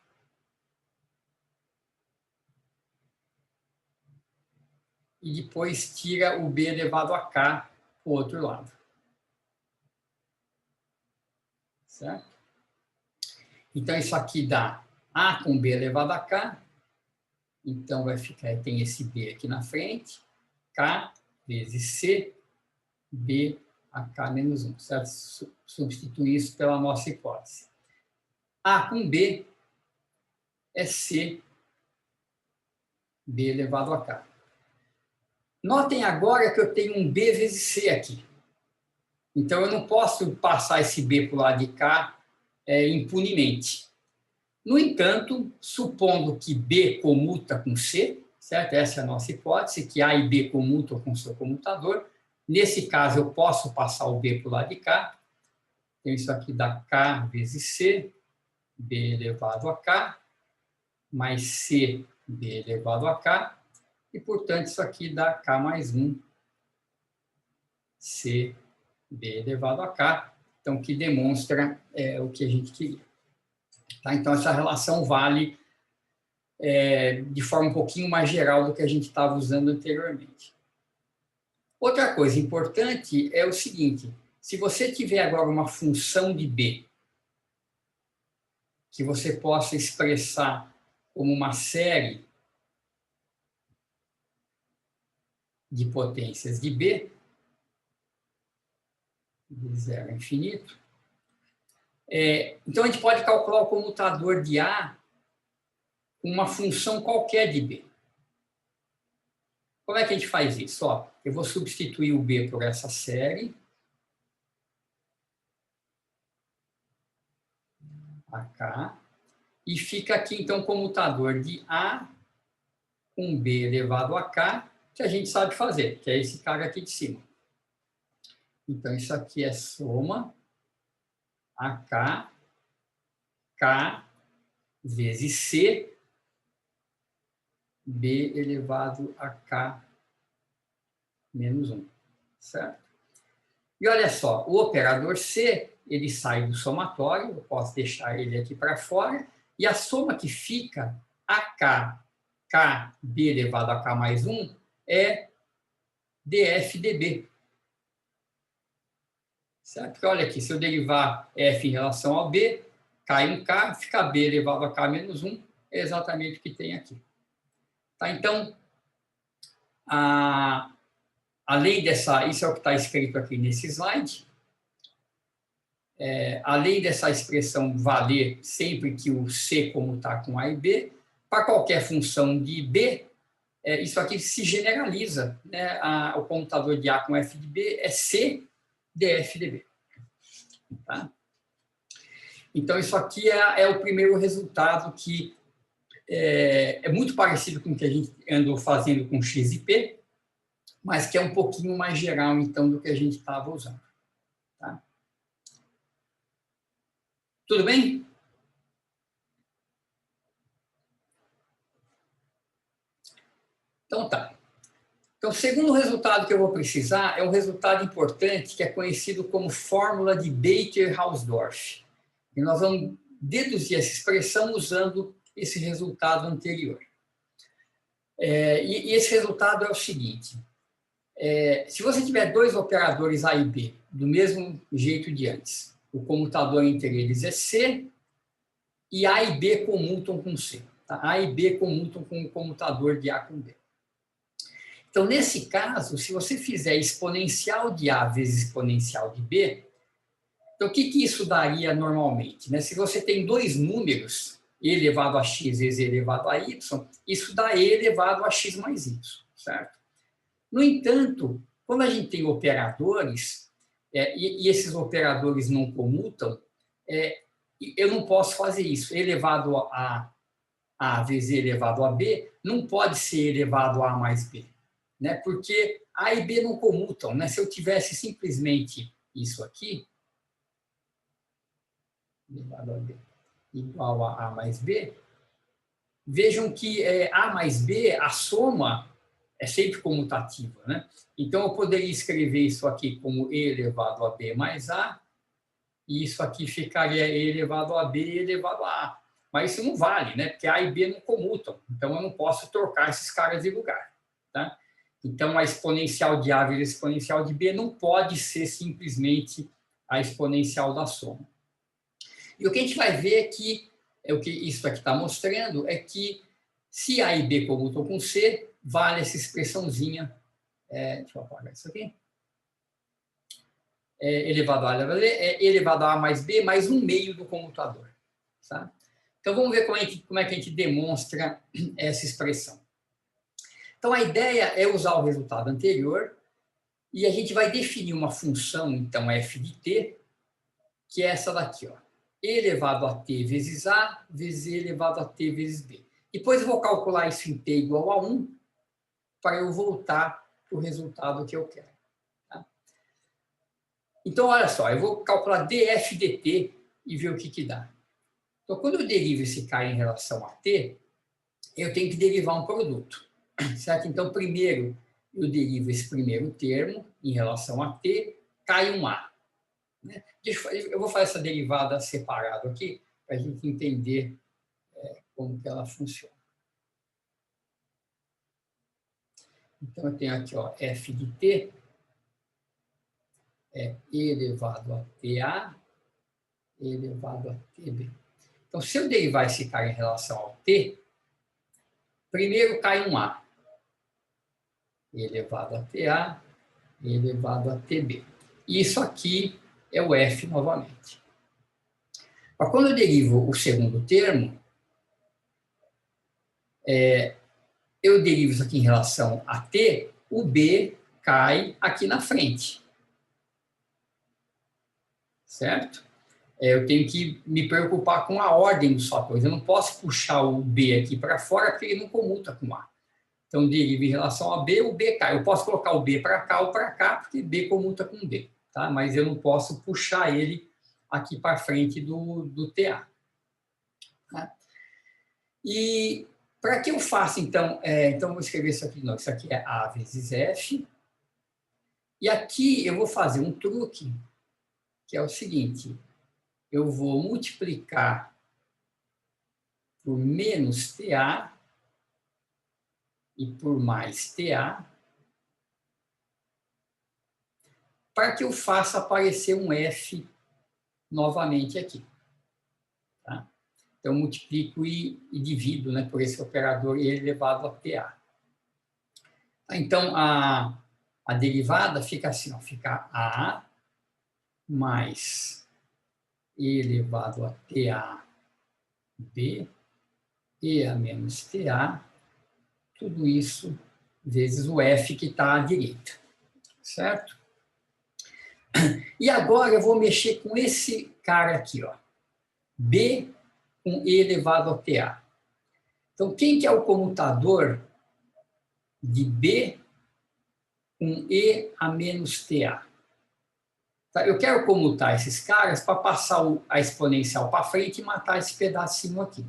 E depois tira o B elevado a K para o outro lado. Certo? Então, isso aqui dá A com B elevado a K. Então, vai ficar, tem esse B aqui na frente. K vezes C B AK menos 1, certo? Substituir isso pela nossa hipótese. A com B é C, B elevado a K. Notem agora que eu tenho um B vezes C aqui. Então, eu não posso passar esse B para o lado de cá impunemente. No entanto, supondo que B comuta com C, certo? Essa é a nossa hipótese, que A e B comutam com seu comutador. Nesse caso, eu posso passar o B para o lado de cá. Então, isso aqui dá K vezes C, B elevado a K, mais C, B elevado a K. E, portanto, isso aqui dá K mais 1, C, B elevado a K. Então, que demonstra o que a gente queria. Tá? Então, essa relação vale de forma um pouquinho mais geral do que a gente estava usando anteriormente. Outra coisa importante é o seguinte, se você tiver agora uma função de B, que você possa expressar como uma série de potências de B, de 0 a infinito, então a gente pode calcular o comutador de A com uma função qualquer de B. Como é que a gente faz isso? Ó, eu vou substituir o B por essa série, AK, e fica aqui, então, o comutador de A com B elevado a K, que a gente sabe fazer, que é esse cara aqui de cima. Então, isso aqui é soma AK, K, vezes C, B elevado a K menos 1, certo? E olha só, o operador C, ele sai do somatório, eu posso deixar ele aqui para fora, e a soma que fica, AK, K, B elevado a K mais 1, é dF dB. Certo? Porque olha aqui, se eu derivar F em relação ao B, cai um K, fica B elevado a K menos 1, é exatamente o que tem aqui. Tá? Então, além dessa, isso é o que está escrito aqui nesse slide, além dessa expressão valer sempre que o C comutar com A e B, para qualquer função de B, isso aqui se generaliza, né? O comutador de A com F de B é C dF dB. Tá? Então, isso aqui é o primeiro resultado que é muito parecido com o que a gente andou fazendo com X e P, mas que é um pouquinho mais geral, então, do que a gente estava usando. Tá? Tudo bem? Então, tá. Então, o segundo resultado que eu vou precisar é um resultado importante que é conhecido como fórmula de Baker-Hausdorff. E nós vamos deduzir essa expressão usando esse resultado anterior. E esse resultado é o seguinte. Se você tiver dois operadores A e B, do mesmo jeito de antes, o comutador entre eles é C, e A e B comutam com C. Tá? A e B comutam com o comutador de A com B. Então, nesse caso, se você fizer exponencial de A vezes exponencial de B, então o que isso daria normalmente? Né? Se você tem dois números, E elevado a x vezes E elevado a y, isso dá E elevado a x mais y, certo? No entanto, quando a gente tem operadores, e esses operadores não comutam, eu não posso fazer isso. E elevado a A vezes E elevado a B não pode ser E elevado a mais B. Né? Porque A e B não comutam. Né? Se eu tivesse simplesmente isso aqui, elevado a B igual a A mais B, vejam que A mais B, a soma é sempre comutativa. Né? Então, eu poderia escrever isso aqui como E elevado a B mais A, e isso aqui ficaria E elevado a B elevado a A. Mas isso não vale, né? Porque A e B não comutam. Então, eu não posso trocar esses caras de lugar. Tá? Então, a exponencial de A vezes a exponencial de B não pode ser simplesmente a exponencial da soma. E o que a gente vai ver é que, o que isso aqui está mostrando, é que se A e B comutam com C, vale essa expressãozinha. Deixa eu apagar isso aqui. elevado a elevado a é elevado a mais b mais 1/2 do comutador. Tá? Então, vamos ver como é que a gente demonstra essa expressão. Então, a ideia é usar o resultado anterior e a gente vai definir uma função, então, f de t, que é essa daqui, ó, e elevado a t vezes a vezes e elevado a t vezes b. Depois eu vou calcular isso em t igual a 1 para eu voltar para o resultado que eu quero. Tá? Então, olha só, eu vou calcular df dt e ver o que dá. Então, quando eu derivo esse cara em relação a t, eu tenho que derivar um produto. Certo? Então, primeiro, eu derivo esse primeiro termo em relação a t, cai um a. Né? Eu vou fazer essa derivada separada aqui, para a gente entender como que ela funciona. Então, eu tenho aqui, ó, f de t é e elevado a ta elevado a tb. Então, se eu derivar esse cara em relação ao t, primeiro cai um a, elevado a ta elevado a tb. Isso aqui é o f novamente. Mas quando eu derivo o segundo termo, eu derivo isso aqui em relação a t, o b cai aqui na frente. Certo? Eu tenho que me preocupar com a ordem dos fatores. Eu não posso puxar o b aqui para fora, porque ele não comuta com a. Então, derivo em relação a b, o b cai. Eu posso colocar o b para cá ou para cá, porque b comuta com b. Tá? Mas eu não posso puxar ele aqui para frente do TA. Tá? E para que eu faça, então, então eu vou escrever isso aqui de novo. Isso aqui é A vezes F. E aqui eu vou fazer um truque, que é o seguinte. Eu vou multiplicar por menos TA e por mais TA para que eu faça aparecer um F novamente aqui. Tá? Então, eu multiplico e divido, né, por esse operador e elevado a TA. Então, a derivada fica assim, ó, fica A mais e elevado a TAB e a menos TA, tudo isso vezes o F que está à direita. Certo? E agora eu vou mexer com esse cara aqui, ó, B com E elevado a TA. Então, quem que é o comutador de B com E a menos TA? Tá? Eu quero comutar esses caras para passar a exponencial para frente e matar esse pedacinho aqui.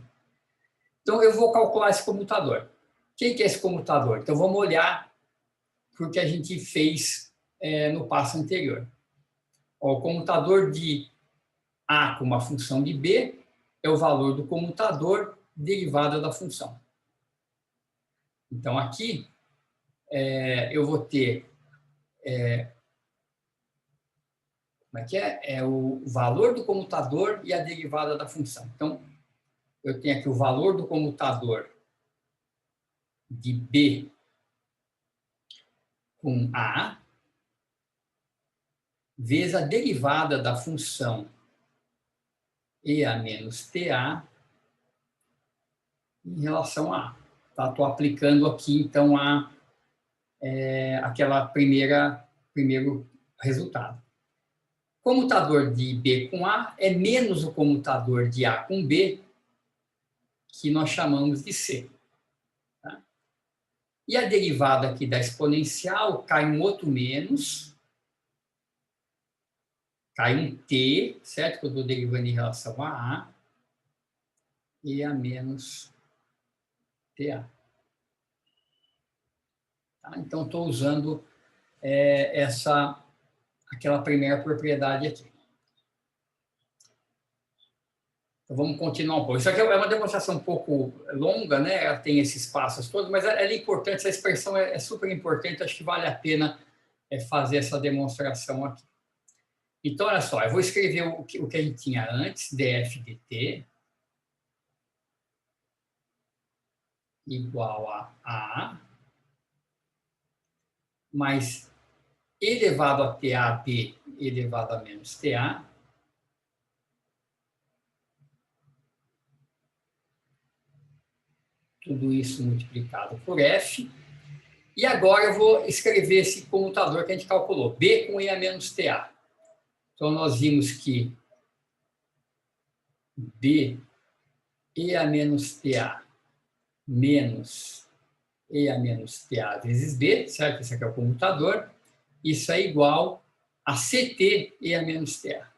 Então, eu vou calcular esse comutador. Quem que é esse comutador? Então, vamos olhar para o que a gente fez no passo anterior. Ó, o comutador de A com uma função de B é o valor do comutador derivada da função. Então, aqui, eu vou ter... como é que é? É o valor do comutador e a derivada da função. Então, eu tenho aqui o valor do comutador de B com A, vezes a derivada da função E a menos TA em relação a A. Tá? Estou aplicando aqui, então, aquela primeiro resultado. Comutador de B com A é menos o comutador de A com B, que nós chamamos de C. Tá? E a derivada aqui da exponencial cai um outro menos, cai um T, certo? Que eu estou derivando em relação a A, e a menos TA. Tá? Então, estou usando aquela primeira propriedade aqui. Então, vamos continuar um pouco. Isso aqui é uma demonstração um pouco longa, né? Ela tem esses passos todos, mas ela é importante, essa expressão é super importante, acho que vale a pena fazer essa demonstração aqui. Então, olha só, eu vou escrever o que a gente tinha antes, df dt, igual a mais elevado a tab elevado a menos TA. Tudo isso multiplicado por F. E agora eu vou escrever esse comutador que a gente calculou, B com E a menos TA. Então, nós vimos que B, E a menos TA, menos E a menos TA vezes B, certo? Esse aqui é o comutador. Isso é igual a CT E a menos TA.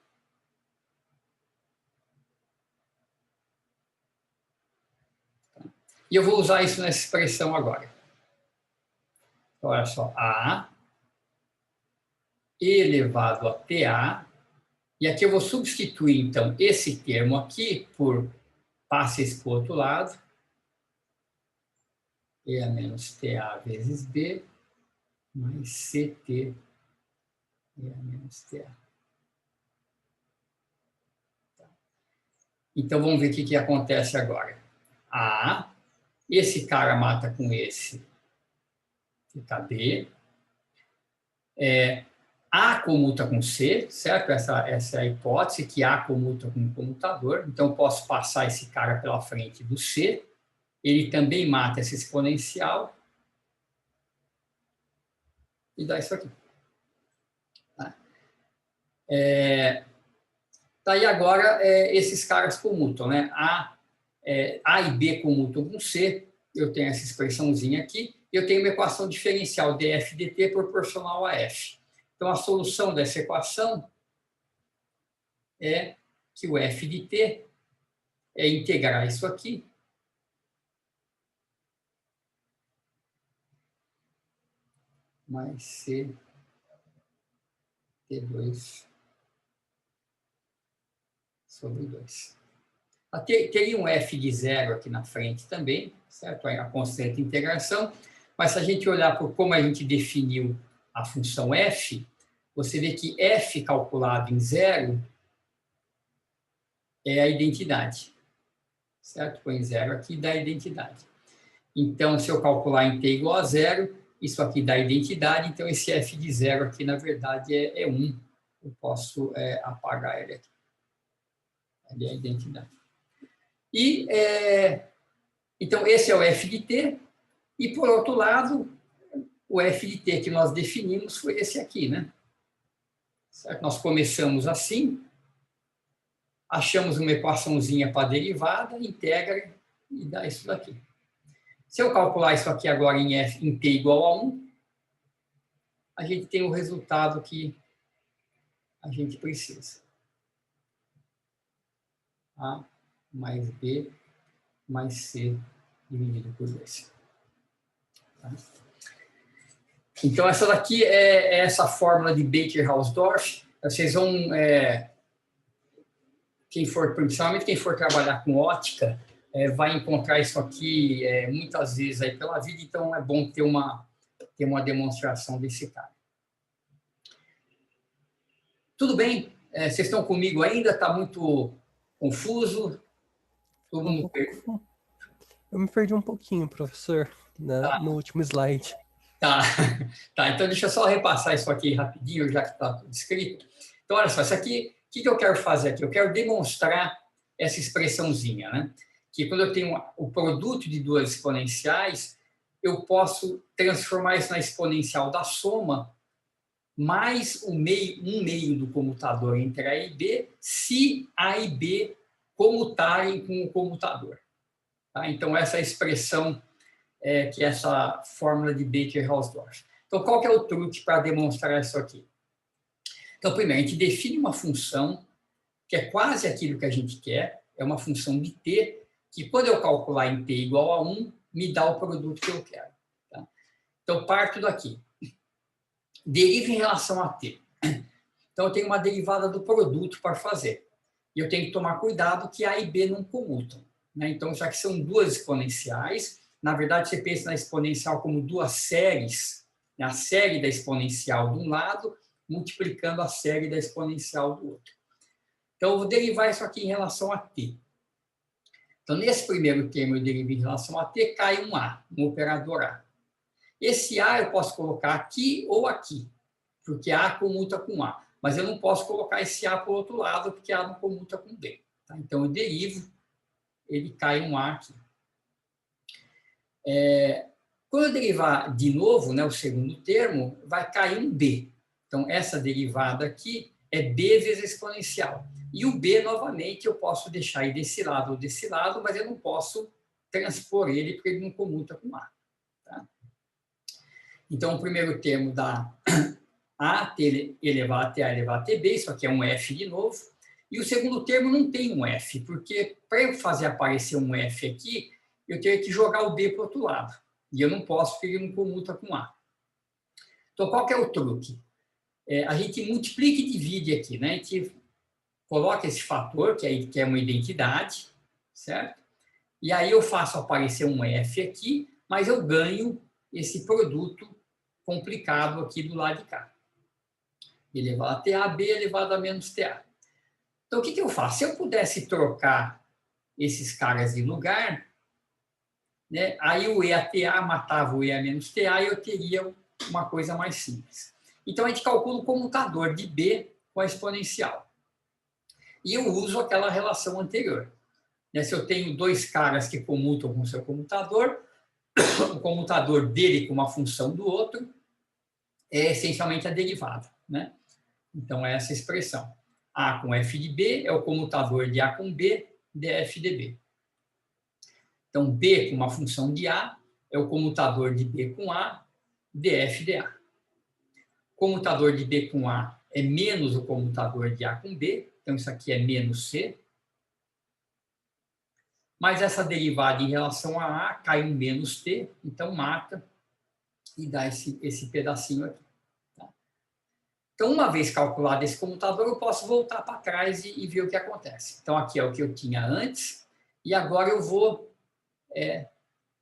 E eu vou usar isso nessa expressão agora. Então, olha só, A elevado a TA, e aqui eu vou substituir, então, esse termo aqui por, passa esse para o outro lado, E a menos TA vezes B, mais CT E a menos TA. Então, vamos ver o que acontece agora. A, esse cara mata com esse, fica B. A comuta com C, certo? Essa é a hipótese, que A comuta com o comutador. Então, eu posso passar esse cara pela frente do C. Ele também mata essa exponencial. E dá isso aqui. Daí agora, esses caras comutam, né? A e B comutam com C. Eu tenho essa expressãozinha aqui. Eu tenho uma equação diferencial dF dt proporcional a F. Então, a solução dessa equação é que o F de t é integrar isso aqui mais C T2 sobre 2. Teria um F de zero aqui na frente também, certo? A constante de integração, mas se a gente olhar por como a gente definiu a função F, você vê que F calculado em zero é a identidade, certo? Põe zero aqui e dá a identidade. Então, se eu calcular em t igual a zero, isso aqui dá a identidade, então esse F de zero aqui, na verdade, é 1. Eu posso apagar ele aqui. Ele é a identidade. E, então, esse é o F de t, e, por outro lado, o F de t que nós definimos foi esse aqui, né? Certo? Nós começamos assim, achamos uma equaçãozinha para a derivada, integra e dá isso daqui. Se eu calcular isso aqui agora em t igual a 1, a gente tem o resultado que a gente precisa. A mais B mais C dividido por 2. Tá? Então, essa daqui é essa fórmula de Baker-Hausdorff. Vocês vão, principalmente quem for trabalhar com ótica, vai encontrar isso aqui muitas vezes aí pela vida, então é bom ter uma demonstração desse cara. Tudo bem? Vocês estão comigo ainda? Está muito confuso? Todo mundo... Eu me perdi um pouquinho, professor, no último slide. Tá, então deixa eu só repassar isso aqui rapidinho, já que está tudo escrito. Então, olha só, isso aqui, o que eu quero fazer aqui? Eu quero demonstrar essa expressãozinha, né? Que quando eu tenho o produto de duas exponenciais, eu posso transformar isso na exponencial da soma, mais um meio do comutador entre A e B, se A e B comutarem com o comutador. Tá? Então, essa expressão que é essa fórmula de Baker-Hausdorff. Então, qual que é o truque para demonstrar isso aqui? Então, primeiro, a gente define uma função que é quase aquilo que a gente quer, é uma função de t, que quando eu calcular em t igual a 1, me dá o produto que eu quero. Tá? Então, parto daqui. Deriva em relação a t. Então, eu tenho uma derivada do produto para fazer. E eu tenho que tomar cuidado que A e B não comutam. Né? Então, já que são duas exponenciais, na verdade, você pensa na exponencial como duas séries, né? A série da exponencial de um lado, multiplicando a série da exponencial do outro. Então, eu vou derivar isso aqui em relação a t. Então, nesse primeiro termo, eu derivo em relação a t, cai um A, um operador A. Esse A eu posso colocar aqui ou aqui, porque A comuta com A. mas eu não posso colocar esse A para o outro lado, porque A não comuta com B. Tá? Então, eu derivo, ele cai um A aqui. Quando eu derivar de novo, né, o segundo termo, vai cair um B. Então, essa derivada aqui é B vezes a exponencial. E o B, novamente, eu posso deixar aí desse lado ou desse lado, mas eu não posso transpor ele, porque ele não comuta com A. Tá? Então, o primeiro termo dá A elevado a TA elevado a TB, isso aqui é um F de novo. E o segundo termo não tem um F, porque para eu fazer aparecer um F aqui, eu teria que jogar o B para o outro lado. E eu não posso, porque ele não comuta com A. Então, qual que é o truque? A gente multiplica e divide aqui, né? A gente coloca esse fator, que é uma identidade, certo? E aí eu faço aparecer um F aqui, mas eu ganho esse produto complicado aqui do lado de cá. Elevado a TA, B elevado a menos TA. Então, o que eu faço? Se eu pudesse trocar esses caras de lugar, né, aí o E a TA matava o E a menos TA e eu teria uma coisa mais simples. Então, a gente calcula o comutador de B com a exponencial. E eu uso aquela relação anterior. Se eu tenho dois caras que comutam com o seu comutador, o comutador dele com uma função do outro é essencialmente a derivada. Né? Então, é essa expressão. A com F de B é o comutador de A com B, dF de B. Então, B com uma função de A é o comutador de B com A, dF de A. O comutador de B com A é menos o comutador de A com B, então isso aqui é menos C. Mas essa derivada em relação a A cai um menos T, então mata e dá esse pedacinho aqui. Tá? Então, uma vez calculado esse comutador, eu posso voltar para trás e ver o que acontece. Então, aqui é o que eu tinha antes, e agora eu vou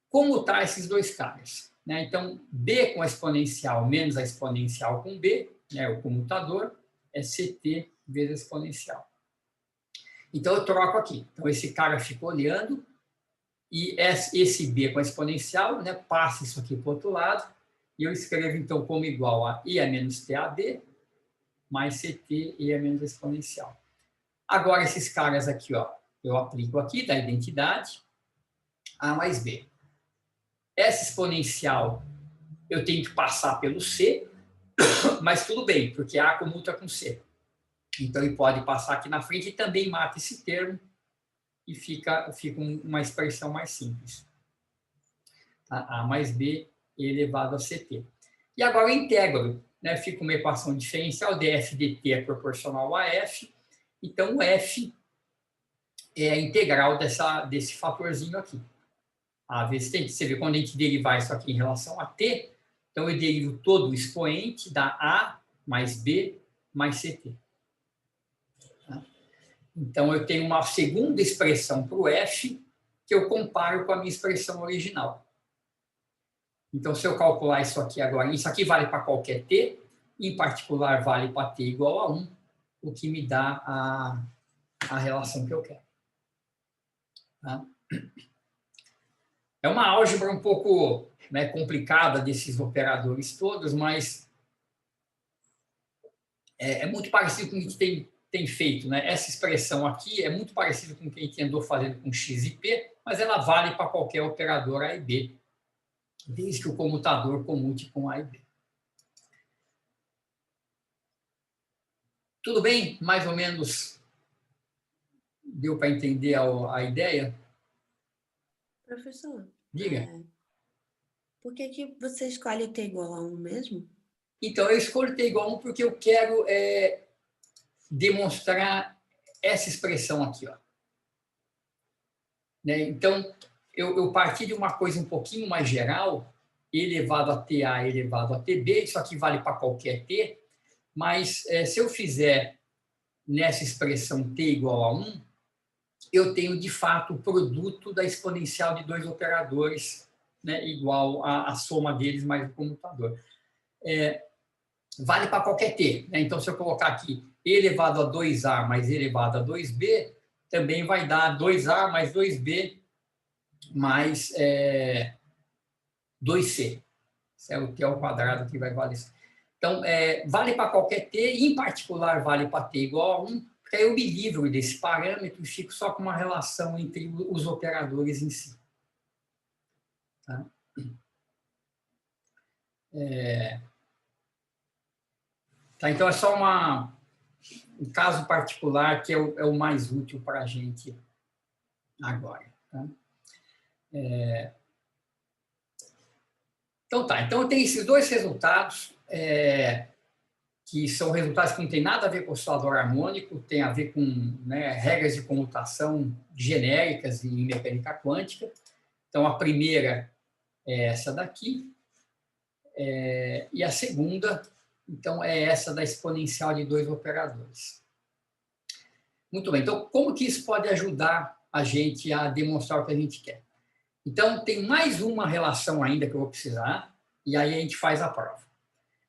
comutar esses dois caras. Né? Então, B com a exponencial menos a exponencial com B, né, o comutador, é CT vezes a exponencial. Então, eu troco aqui. Então, esse cara fica olhando, e esse B com a exponencial, né, passa isso aqui para o outro lado, e eu escrevo, então, como igual a I a menos TAB, mais CT E a menos a exponencial. Agora, esses caras aqui, ó, eu aplico aqui, da identidade, A mais B. Essa exponencial, eu tenho que passar pelo C, mas tudo bem, porque A comuta com C. Então, ele pode passar aqui na frente e também mata esse termo e fica uma expressão mais simples. A mais B elevado a CT. E agora eu integro, né? Fica uma equação diferencial, dF dt é proporcional a F, então o F é a integral desse fatorzinho aqui. A vezes tem que você vê quando a gente derivar isso aqui em relação a T, então eu derivo todo o expoente da A mais B mais CT. Então, eu tenho uma segunda expressão para o F que eu comparo com a minha expressão original. Então, se eu calcular isso aqui agora, isso aqui vale para qualquer T, em particular vale para T igual a 1, o que me dá a relação que eu quero. Tá? É uma álgebra um pouco, né, complicada desses operadores todos, mas é muito parecido com o que a gente tem feito, né? Essa expressão aqui é muito parecida com o que a gente andou fazendo com x e p, mas ela vale para qualquer operador A e B, desde que o comutador comute com A e B. Tudo bem? Mais ou menos deu para entender a ideia? Professor, Diga. por que você escolhe T igual a 1 mesmo? Então, eu escolho T igual a 1 porque eu quero demonstrar essa expressão aqui. Ó. Né? Então, eu parti de uma coisa um pouquinho mais geral, E elevado a TA elevado a TB, isso aqui vale para qualquer T, mas se eu fizer nessa expressão T igual a 1, eu tenho, de fato, o produto da exponencial de dois operadores, né, igual a soma deles mais o comutador. Vale para qualquer T. Né? Então, se eu colocar aqui E elevado a 2A mais E elevado a 2B, também vai dar 2A mais 2B mais 2C. Isso é o T ao quadrado que vai valer isso. Então, vale para qualquer t, e em particular vale para t igual a 1, porque aí eu me livro desse parâmetro e fico só com uma relação entre os operadores em si. Tá? Então, é só um caso particular que é o mais útil para a gente agora. Tá? Então eu tenho esses dois resultados, que são resultados que não tem nada a ver com o oscilador harmônico, tem a ver com, né, regras de comutação genéricas em mecânica quântica. Então, a primeira é essa daqui, e a segunda, então, é essa da exponencial de dois operadores. Muito bem, então, como que isso pode ajudar a gente a demonstrar o que a gente quer? Então, tem mais uma relação ainda que eu vou precisar, e aí a gente faz a prova.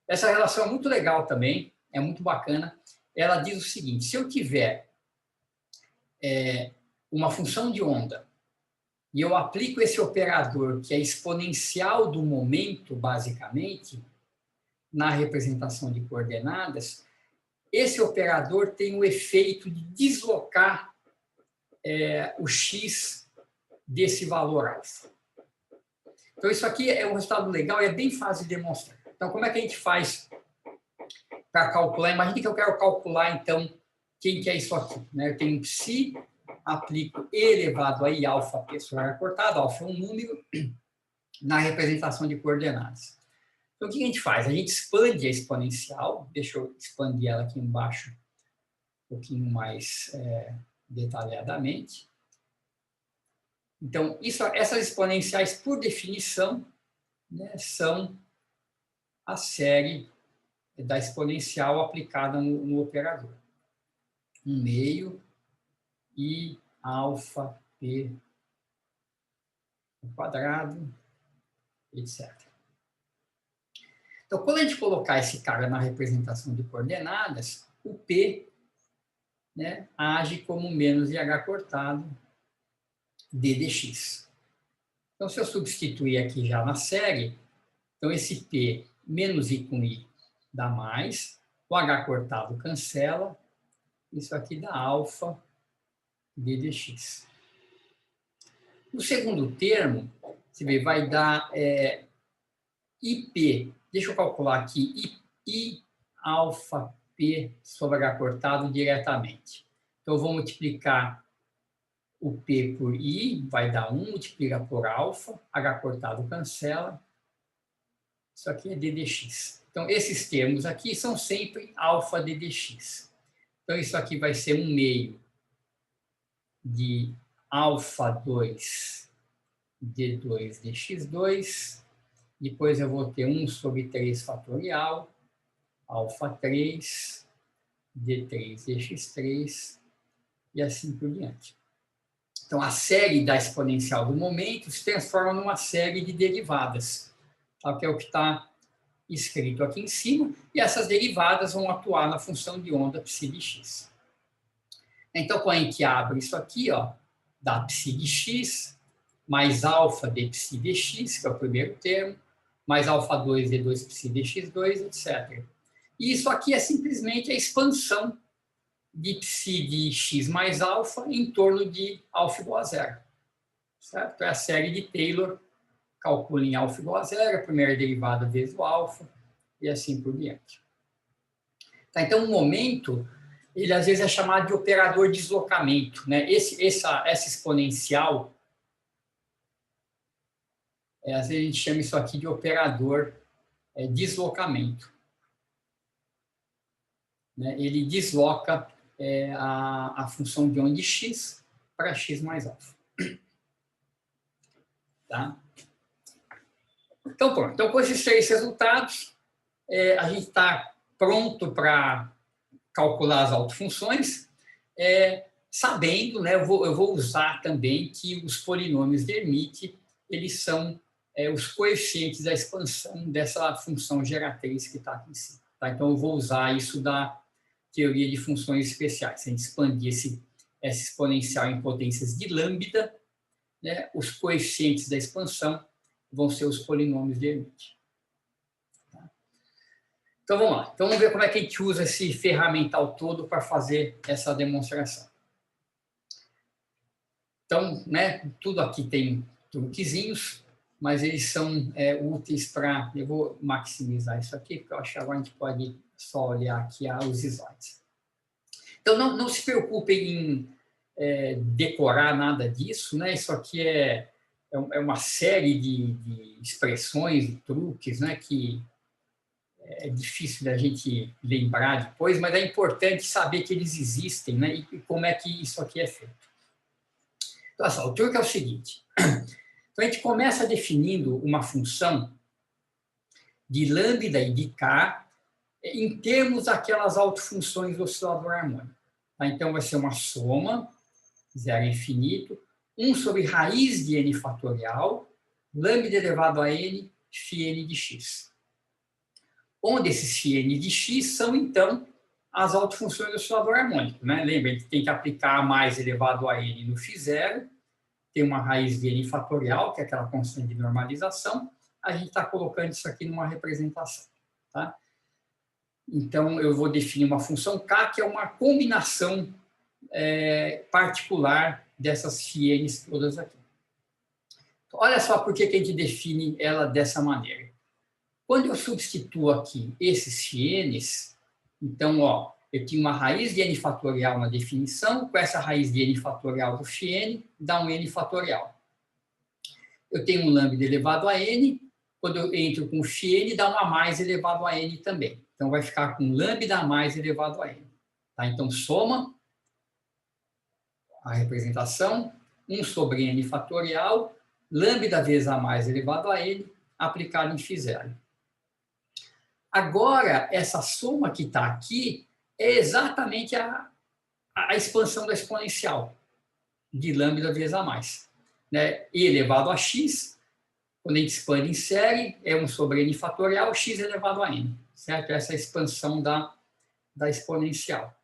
Essa relação é muito legal também, é muito bacana. Ela diz o seguinte: se eu tiver uma função de onda e eu aplico esse operador, que é exponencial do momento, basicamente, na representação de coordenadas, esse operador tem o efeito de deslocar o x desse valor alfa. Então, isso aqui é um resultado legal e é bem fácil de demonstrar. Então, como é que a gente faz para calcular? Imagine que eu quero calcular, então, quem que é isso aqui. Né? Eu tenho psi, aplico e elevado a i alfa p sobre h cortado, alfa é um número, na representação de coordenadas. Então, o que a gente faz? A gente expande a exponencial, deixa eu expandir ela aqui embaixo um pouquinho mais detalhadamente. Então, essas exponenciais, por definição, né, são a série da exponencial aplicada no operador. 1/2 i alfa p ao quadrado, etc. Então, quando a gente colocar esse cara na representação de coordenadas, o p, né, age como menos IH cortado d dx. Então, se eu substituir aqui já na série, então esse p menos i com i dá mais, o h cortado cancela, isso aqui dá alfa d dx. No segundo termo, você vê, vai dar ip, deixa eu calcular aqui, i alfa p sobre h cortado diretamente. Então, eu vou multiplicar o p por i, vai dar 1, multiplica por alfa, h cortado cancela, isso aqui é d dx. Então, esses termos aqui são sempre alfa d dx. Então, isso aqui vai ser 1/2 de alfa 2 d2 dx2, depois eu vou ter 1 sobre 3 fatorial, alfa 3 d3 dx3, e assim por diante. Então, a série da exponencial do momento se transforma numa série de derivadas, tá? Que é o que está escrito aqui em cima, e essas derivadas vão atuar na função de onda psi de x. Então, quando a gente abre isso aqui, ó, dá psi de x, mais alfa d psi dx, que é o primeiro termo, mais alfa 2 d2 psi dx2, etc. E isso aqui é simplesmente a expansão de psi de x mais alfa em torno de alfa igual a zero. Certo? É a série de Taylor, calcula em alfa igual a zero, a primeira derivada vezes o alfa, e assim por diante. Tá, então, o momento, ele às vezes é chamado de operador de deslocamento. Né? Essa exponencial, às vezes a gente chama isso aqui de operador deslocamento. Né? Ele desloca a função de onda de x para x mais alfa. Tá? Então, pronto. Então, com esses três resultados, a gente está pronto para calcular as autofunções, sabendo, né, eu vou usar também que os polinômios de Hermite, eles são os coeficientes da expansão dessa função geratriz que está aqui em cima. Tá? Então, eu vou usar isso da teoria de funções especiais. Se a gente expandir essa exponencial em potências de lambda, né, os coeficientes da expansão vão ser os polinômios de Hermite. Tá? Então, vamos lá. Então, vamos ver como é que a gente usa esse ferramental todo para fazer essa demonstração. Então, né, tudo aqui tem truquezinhos, mas eles são úteis para... Eu vou maximizar isso aqui, porque eu acho que agora a gente pode só olhar aqui os slides. Então, não se preocupem em decorar nada disso, né? Isso aqui é uma série de expressões, de truques, né, que é difícil da gente lembrar depois, mas é importante saber que eles existem, né, e como é que isso aqui é feito. Então, o truque é o seguinte. Então, a gente começa definindo uma função de lambda e de k em termos daquelas autofunções do oscilador harmônico. Tá? Então, vai ser uma soma, 0 a infinito, 1 sobre raiz de n fatorial, lambda elevado a n, φn de x. Onde esses φn de x são, então, as autofunções do oscilador harmônico. Né? Lembra, a gente tem que aplicar a mais elevado a n no φ0, tem uma raiz de n fatorial, que é aquela constante de normalização, a gente está colocando isso aqui numa representação. Tá? Então, eu vou definir uma função k, que é uma combinação particular dessas φn's todas aqui. Então, olha só por que a gente define ela dessa maneira. Quando eu substituo aqui esses φn's, então, eu tinha uma raiz de n fatorial na definição, com essa raiz de n fatorial do φn, dá um n fatorial. Eu tenho um lambda elevado a n, quando eu entro com o φn, dá um a mais elevado a n também. Então, vai ficar com lambda a mais elevado a n. Tá? Então, soma a representação, 1 sobre n fatorial, lambda vezes a mais elevado a n, aplicado em φ0. Agora, essa soma que está aqui é exatamente a expansão da exponencial de lambda vezes a mais. Né? E elevado a x, quando a gente expande em série, é 1 sobre n fatorial, x elevado a n. Certo? Essa é a expansão da exponencial.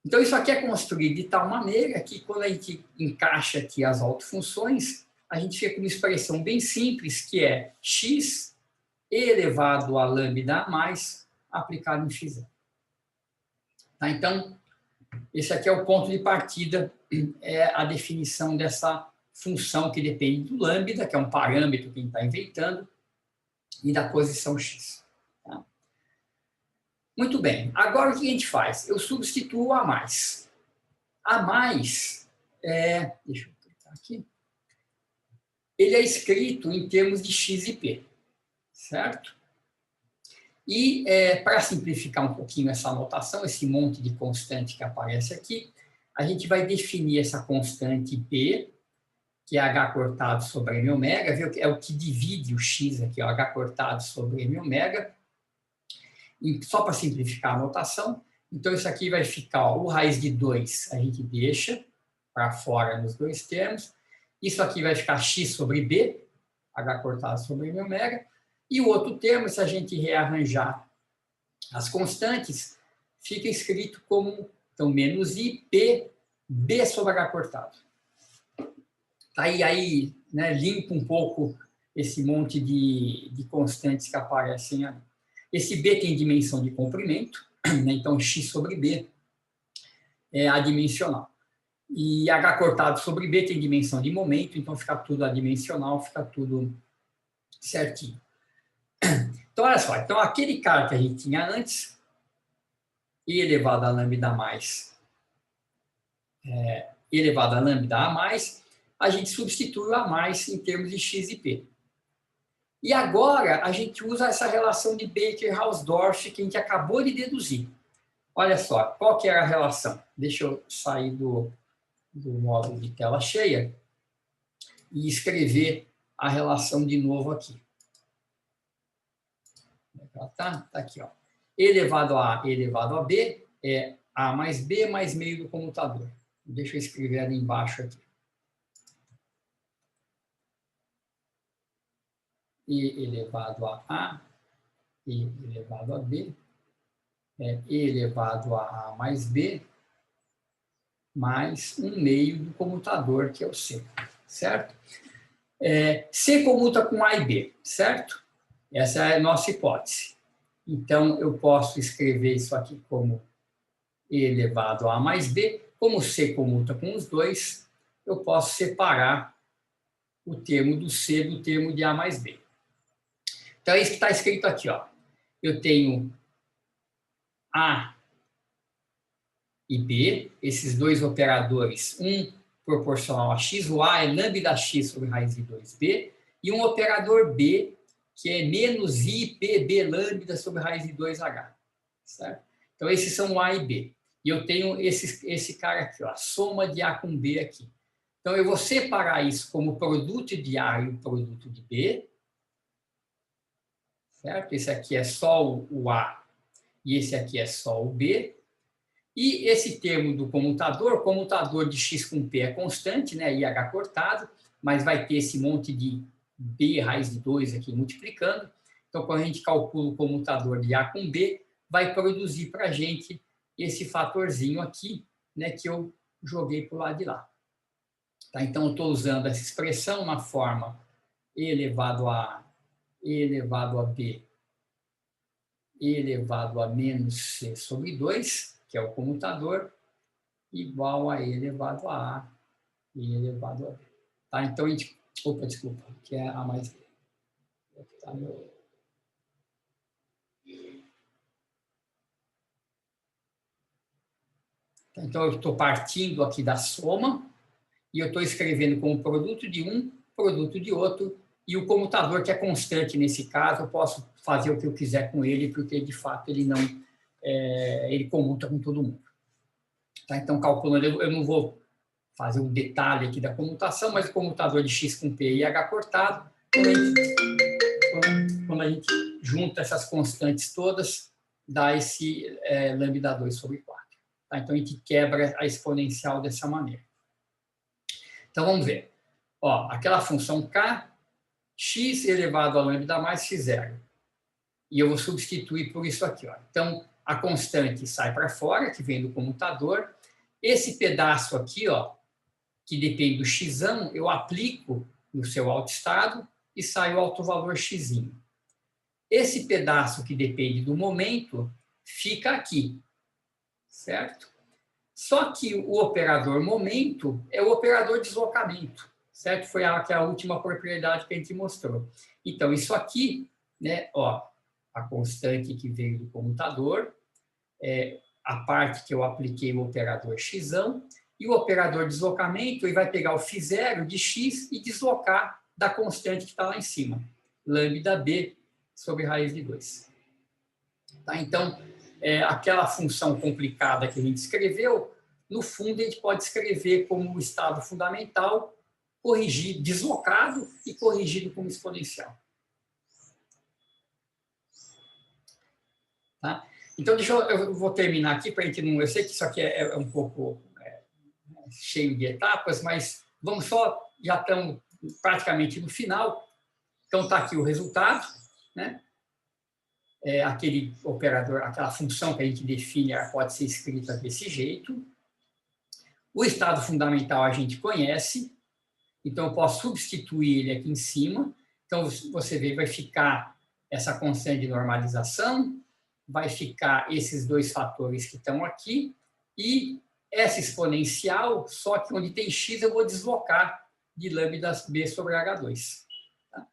Então, isso aqui é construído de tal maneira que, quando a gente encaixa aqui as autofunções, a gente fica com uma expressão bem simples, que é x elevado a lambda a mais aplicado em φ0. Tá? Então, esse aqui é o ponto de partida, é a definição dessa função que depende do lambda, que é um parâmetro que a gente está inventando, e da posição x. Tá? Muito bem. Agora, o que a gente faz? Eu substituo a mais. A mais, deixa eu clicar aqui, ele é escrito em termos de x e p, certo? E, para simplificar um pouquinho essa notação, esse monte de constante que aparece aqui, a gente vai definir essa constante p, que é h cortado sobre m ômega, viu? É o que divide o x aqui, ó, h cortado sobre m ômega. E só para simplificar a notação, então isso aqui vai ficar, o raiz de 2 a gente deixa para fora nos dois termos, isso aqui vai ficar x sobre b, h cortado sobre m ômega, e o outro termo, se a gente rearranjar as constantes, fica escrito como, então, menos i, p, b sobre h cortado. Tá aí, né, limpa um pouco esse monte de constantes que aparecem ali. Esse b tem dimensão de comprimento, né, então x sobre b é adimensional. E h cortado sobre b tem dimensão de momento, então fica tudo adimensional, fica tudo certinho. Então, olha só, então aquele cara que a gente tinha antes, e elevado a lambda a mais, elevado a lambda a mais, a gente substitui o a mais em termos de x e p. E agora a gente usa essa relação de Baker-Hausdorff que a gente acabou de deduzir. Olha só, qual que era a relação? Deixa eu sair do módulo de tela cheia e escrever a relação de novo aqui. Tá aqui, ó. E elevado a A elevado a B é A mais B mais meio do comutador. Deixa eu escrever ali embaixo aqui. E elevado a A, E elevado a B, é E elevado a A mais B, mais 1 meio do comutador, que é o C, certo? C comuta com A e B, certo? Essa é a nossa hipótese. Então, eu posso escrever isso aqui como E elevado a A mais B. Como C comuta com os dois, eu posso separar o termo do C do termo de A mais B. Então, é isso que está escrito aqui. Ó. Eu tenho A e B, esses dois operadores, um proporcional a x, o A é lambda x sobre raiz de 2B, e um operador B, que é menos I, PB lambda sobre raiz de 2H. Certo? Então, esses são o A e B. E eu tenho esse cara aqui, ó, a soma de A com B aqui. Então, eu vou separar isso como produto de A e o produto de B. Certo? Esse aqui é só o A e esse aqui é só o B. E esse termo do comutador de x com p é constante, né? IH cortado, mas vai ter esse monte de b raiz de 2 aqui multiplicando. Então, quando a gente calcula o comutador de A com B, vai produzir para a gente esse fatorzinho aqui, né? Que eu joguei para o lado de lá. Tá? Então, eu estou usando essa expressão na forma e elevado a B e elevado a menos c sobre 2, que é o comutador, igual a E elevado a A e elevado a B. Tá? Então, a gente... Opa, desculpa, que é A mais B. Tá, meu... Então, eu estou partindo aqui da soma e eu estou escrevendo como produto de um, produto de outro, e o comutador, que é constante nesse caso, eu posso fazer o que eu quiser com ele, porque, de fato, ele não... ele comuta com todo mundo. Tá? Então, calculando, eu não vou fazer um detalhe aqui da comutação, mas o comutador de x com p e h cortado, quando a gente junta essas constantes todas, dá esse lambda 2 sobre 4. Tá? Então, a gente quebra a exponencial dessa maneira. Então, vamos ver. Ó, aquela função k, x elevado a lambda mais x0. E eu vou substituir por isso aqui. Ó. Então, a constante sai para fora, que vem do comutador. Esse pedaço aqui, ó, que depende do x, eu aplico no seu autoestado e sai o alto-valor x. Esse pedaço que depende do momento fica aqui, certo? Só que o operador momento é o operador deslocamento, certo? Foi a última propriedade que a gente mostrou. Então, isso aqui, né, ó, a constante que veio do comutador, a parte que eu apliquei o operador x, e o operador deslocamento, ele vai pegar o φ0 de x e deslocar da constante que está lá em cima, lambda b sobre raiz de 2. Tá? Então, aquela função complicada que a gente escreveu, no fundo, a gente pode escrever como o estado fundamental, corrigido, deslocado e corrigido como exponencial. Tá? Então, eu vou terminar aqui para a gente não... Eu sei que isso aqui é um pouco cheio de etapas, mas vamos só... Já estamos praticamente no final. Então, está aqui o resultado, né? Aquele operador, aquela função que a gente define, ela pode ser escrita desse jeito. O estado fundamental a gente conhece, então eu posso substituir ele aqui em cima. Então, você vê, vai ficar essa constante de normalização, vai ficar esses dois fatores que estão aqui, e essa exponencial, só que onde tem x eu vou deslocar de lambda b sobre H2. Tá?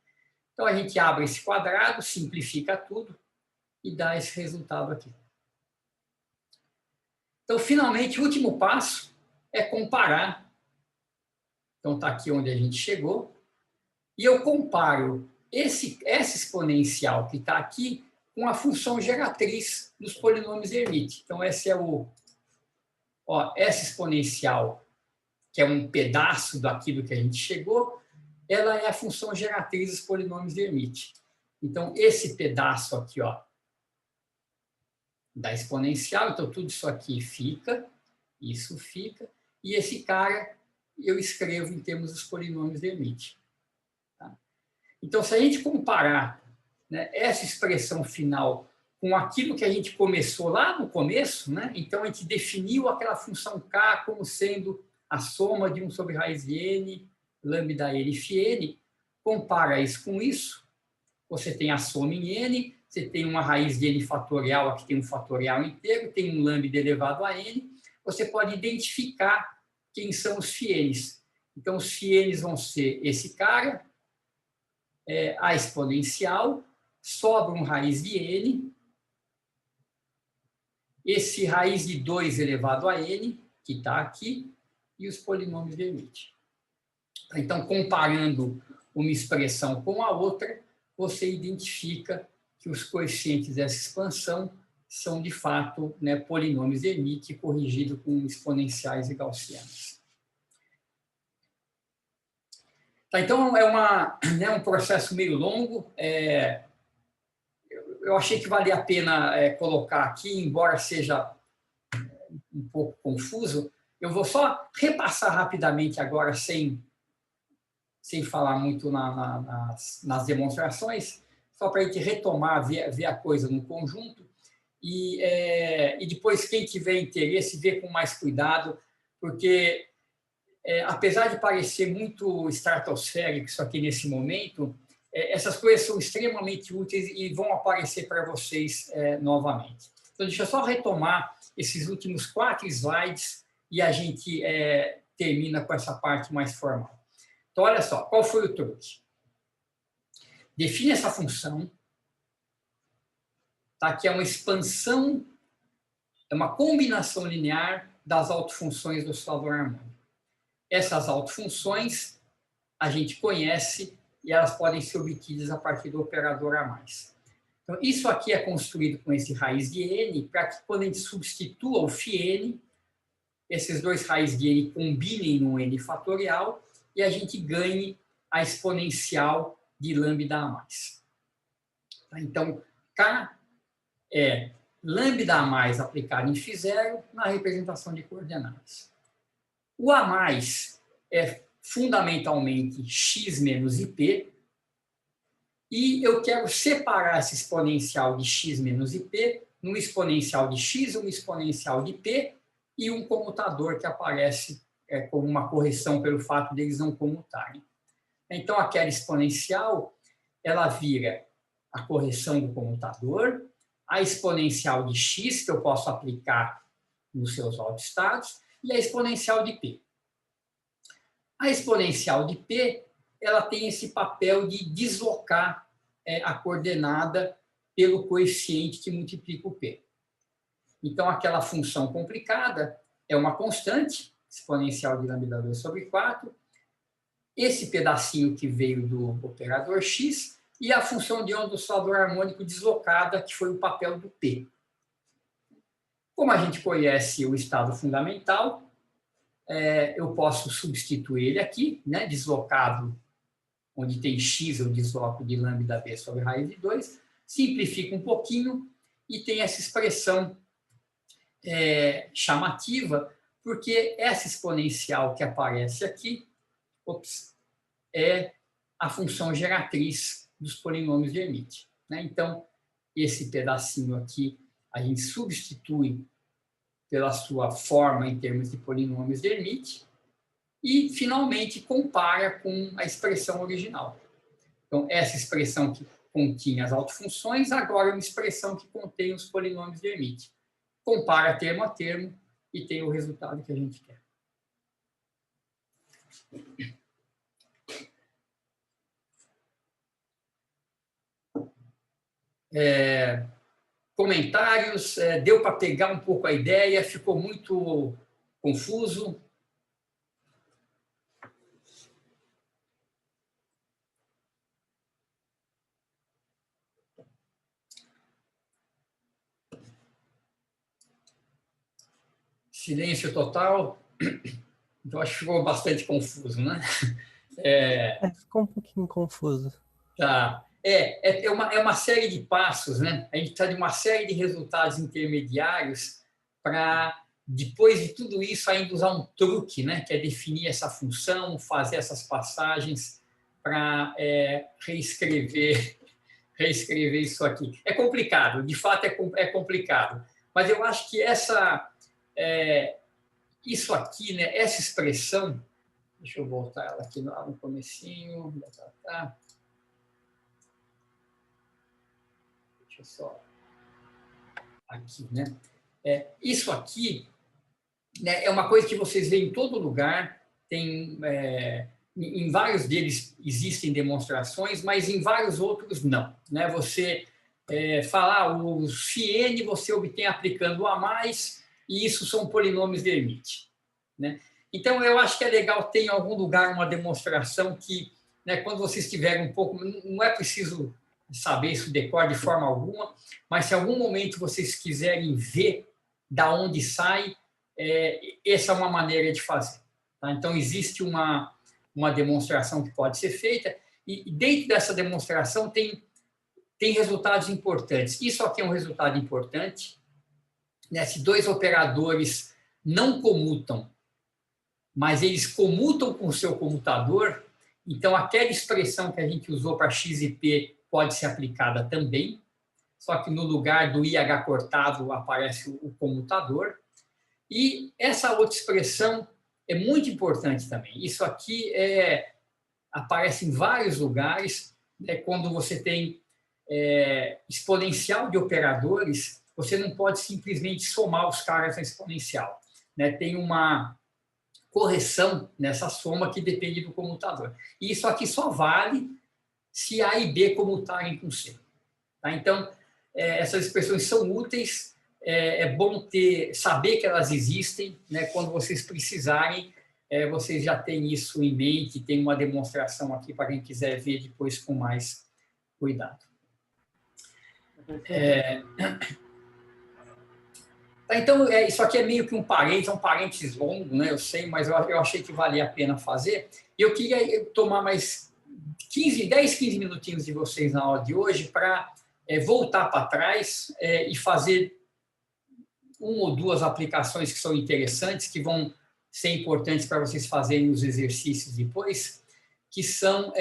Então, a gente abre esse quadrado, simplifica tudo e dá esse resultado aqui. Então, finalmente, o último passo é comparar. Então, está aqui onde a gente chegou. E eu comparo essa exponencial que está aqui com a função geratriz dos polinômios Hermite. Então, esse é essa exponencial, que é um pedaço daquilo que a gente chegou, ela é a função geratriz dos polinômios Hermite. Então, esse pedaço aqui, ó, da exponencial, então tudo isso aqui fica, isso fica, e esse cara eu escrevo em termos dos polinômios Hermite. Tá? Então, se a gente comparar, né, essa expressão final com aquilo que a gente começou lá no começo, né, então a gente definiu aquela função k como sendo a soma de 1 sobre raiz de n, lambda n φn, compara isso com isso, você tem a soma em n, você tem uma raiz de n fatorial, aqui tem um fatorial inteiro, tem um lambda elevado a n, você pode identificar quem são os φn's. Então, os φn's vão ser esse cara, a exponencial, sobra um raiz de n, esse raiz de 2 elevado a n, que está aqui, e os polinômios de Hermite. Então, comparando uma expressão com a outra, você identifica que os coeficientes dessa expansão são, de fato, né, polinômios de Hermite corrigidos com exponenciais e gaussianos. Tá, então, né, um processo meio longo. Eu achei que valia a pena colocar aqui, embora seja um pouco confuso. Eu vou só repassar rapidamente agora, sem falar muito nas demonstrações, só para a gente retomar, ver a coisa no conjunto. E depois, quem tiver interesse, ver com mais cuidado, porque, apesar de parecer muito estratosférico isso aqui nesse momento, essas coisas são extremamente úteis e vão aparecer para vocês novamente. Então, deixa eu só retomar esses últimos 4 slides e a gente termina com essa parte mais formal. Então, olha só, qual foi o truque? Define essa função, tá? Que é uma expansão, é uma combinação linear das autofunções do oscilador harmônico. Essas autofunções a gente conhece e elas podem ser obtidas a partir do operador a mais. Então, isso aqui é construído com esse raiz de n, para que quando a gente substitua o φn, esses dois raízes de n combinem no n fatorial e a gente ganhe a exponencial de lambda a mais. Então, K é lambda a mais aplicado em φ0 na representação de coordenadas. O a mais é fundamentalmente x menos ip, e eu quero separar essa exponencial de x menos ip numa exponencial de x, uma exponencial de p e um comutador que aparece como uma correção pelo fato deles não comutarem. Então, aquela exponencial, ela vira a correção do comutador, a exponencial de x, que eu posso aplicar nos seus autoestados, e a exponencial de p. A exponencial de p, ela tem esse papel de deslocar a coordenada pelo coeficiente que multiplica o p. Então, aquela função complicada é uma constante, exponencial de lambda2 sobre 4, esse pedacinho que veio do operador x e a função de onda do oscilador harmônico deslocada, que foi o papel do p. Como a gente conhece o estado fundamental, eu posso substituir ele aqui, né, deslocado, onde tem x, eu desloco de lambda b sobre raiz de 2, simplifica um pouquinho e tem essa expressão chamativa, porque essa exponencial que aparece aqui é a função geratriz dos polinômios de Hermite. Né? Então, esse pedacinho aqui a gente substitui pela sua forma em termos de polinômios de Hermite e, finalmente, compara com a expressão original. Então, essa expressão que continha as autofunções, agora é uma expressão que contém os polinômios de Hermite. Compara termo a termo e tem o resultado que a gente quer. Comentários, deu para pegar um pouco a ideia, ficou muito confuso. Silêncio total. Então, acho que ficou bastante confuso, né? Ficou um pouquinho confuso. Tá. É uma série de passos, né? A gente precisa de uma série de resultados intermediários para, depois de tudo isso, ainda usar um truque, né? Que é definir essa função, fazer essas passagens para reescrever isso aqui. É complicado, de fato é complicado. Mas eu acho que isso aqui, né? Essa expressão, deixa eu voltar ela aqui no comecinho. Deixa Deixa eu só... Aqui, né? Isso aqui, né, é uma coisa que vocês veem em todo lugar, tem... em vários deles existem demonstrações, mas em vários outros não, né? Você falar o φn você obtém aplicando o a mais, e isso são polinômios de Hermite, né? Então, eu acho que é legal ter em algum lugar uma demonstração que, né, quando vocês tiverem um pouco, não é preciso saber isso decor de forma alguma, mas se em algum momento vocês quiserem ver da onde sai, essa é uma maneira de fazer, tá? Então, existe uma demonstração que pode ser feita, e dentro dessa demonstração tem resultados importantes. Isso aqui é um resultado importante, né? Se dois operadores não comutam, mas eles comutam com o seu comutador, então aquela expressão que a gente usou para x e p pode ser aplicada também, só que no lugar do IH cortado aparece o comutador. E essa outra expressão é muito importante também. Isso aqui aparece em vários lugares, né? Quando você tem exponencial de operadores, você não pode simplesmente somar os caras na exponencial, né? Tem uma correção nessa soma que depende do comutador. E isso aqui só vale se A e B comutarem com C. Tá? Então, essas expressões são úteis, é bom saber que elas existem, né? Quando vocês precisarem, vocês já têm isso em mente, tem uma demonstração aqui para quem quiser ver depois com mais cuidado. Então, isso aqui é meio que um parênteses longo, né? Eu sei, mas eu achei que valia a pena fazer. E eu queria tomar mais 10, 15 minutinhos de vocês na aula de hoje para voltar para trás e fazer uma ou duas aplicações que são interessantes, que vão ser importantes para vocês fazerem os exercícios depois, que são...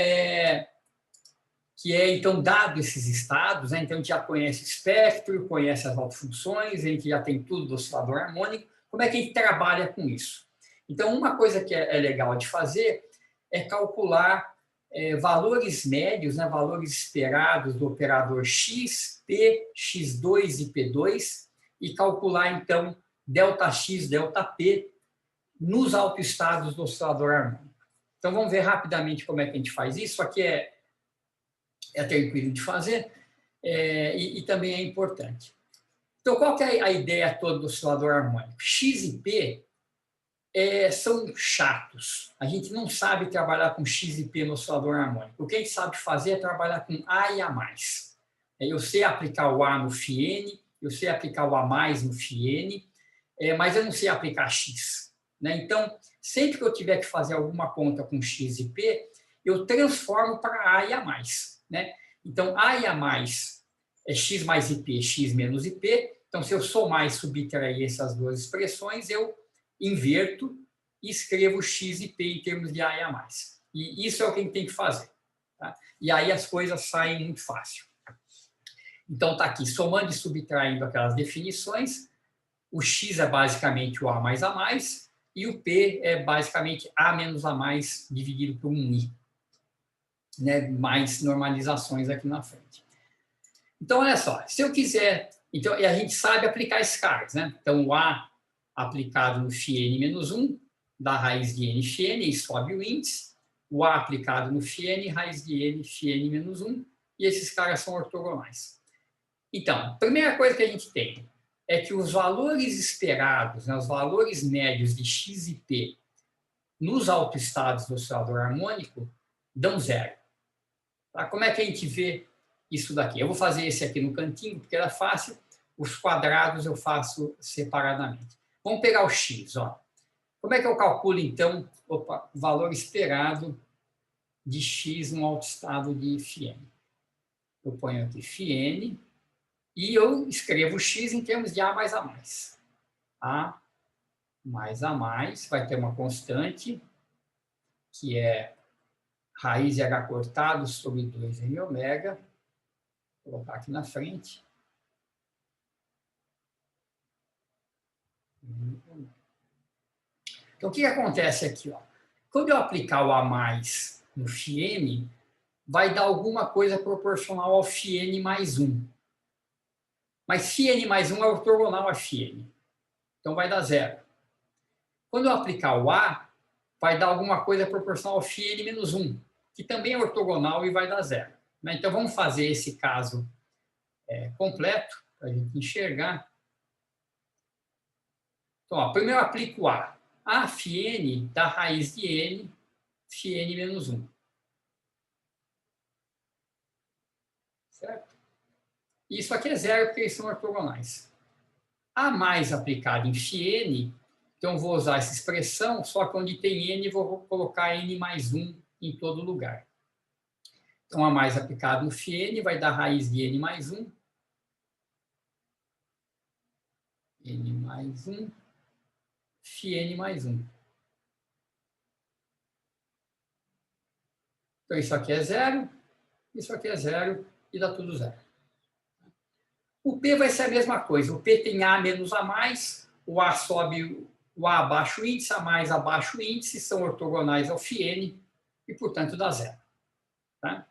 então, dado esses estados, né, então a gente já conhece o espectro, conhece as autofunções, a gente já tem tudo do oscilador harmônico, como é que a gente trabalha com isso? Então, uma coisa que é legal de fazer é calcular valores médios, né, valores esperados do operador x, p, x2 e p2, e calcular, então, ΔX, ΔP, nos autoestados do oscilador harmônico. Então, vamos ver rapidamente como é que a gente faz isso. Isso aqui é tranquilo de fazer e também é importante. Então, qual que é a ideia toda do oscilador harmônico? X e P são chatos. A gente não sabe trabalhar com X e P no oscilador harmônico. O que a gente sabe fazer é trabalhar com A e A mais. Eu sei aplicar o A no φn, eu sei aplicar o A mais no φn, mas eu não sei aplicar X, né? Então, sempre que eu tiver que fazer alguma conta com X e P, eu transformo para A e A mais. Né? Então, A e A mais é x mais IP, x menos IP. Então, se eu somar e subtrair essas duas expressões, eu inverto e escrevo x e p em termos de A e A mais. E isso é o que a gente tem que fazer. Tá? E aí as coisas saem muito fácil. Então, está aqui, somando e subtraindo aquelas definições, o x é basicamente o A mais A mais, e o P é basicamente A menos A mais dividido por um I. Né, mais normalizações aqui na frente. Então, olha só, se eu quiser... Então, e a gente sabe aplicar esses caras, né? Então, o A aplicado no φn menos 1, dá raiz de n φn, e sobe o índice. O A aplicado no φn, raiz de n φn menos 1, e esses caras são ortogonais. Então, a primeira coisa que a gente tem é que os valores esperados, né, os valores médios de x e p nos autoestados do oscilador harmônico dão zero. Tá? Como é que a gente vê isso daqui? Eu vou fazer esse aqui no cantinho, porque era fácil. Os quadrados eu faço separadamente. Vamos pegar o x. Ó. Como é que eu calculo, então, o valor esperado de x no autoestado de φn? Eu ponho aqui φn e eu escrevo x em termos de A mais A mais. A mais A mais vai ter uma constante, que é raiz de H cortado sobre 2m ômega. Vou colocar aqui na frente. Então, o que acontece aqui? Ó? Quando eu aplicar o A mais no φn, vai dar alguma coisa proporcional ao φn mais 1. Mas φn mais 1 é ortogonal a φn. Então, vai dar 0. Quando eu aplicar o A, vai dar alguma coisa proporcional ao φn menos 1, que também é ortogonal e vai dar 0. Então, vamos fazer esse caso completo, para a gente enxergar. Então, primeiro eu aplico o A. A φn dá raiz de n, φn menos 1. Certo? Isso aqui é 0 porque eles são ortogonais. A mais aplicado em φn, então vou usar essa expressão, só que onde tem n, vou colocar n mais 1 em todo lugar. Então, a mais aplicado no φn vai dar raiz de n mais 1. N mais 1, φn mais 1. Então, isso aqui é 0, isso aqui é 0 e dá tudo 0. O P vai ser a mesma coisa. O P tem A menos A mais, o A sobe, o A abaixo o índice, A mais abaixo o índice, são ortogonais ao φn e, portanto, dá 0. Tá?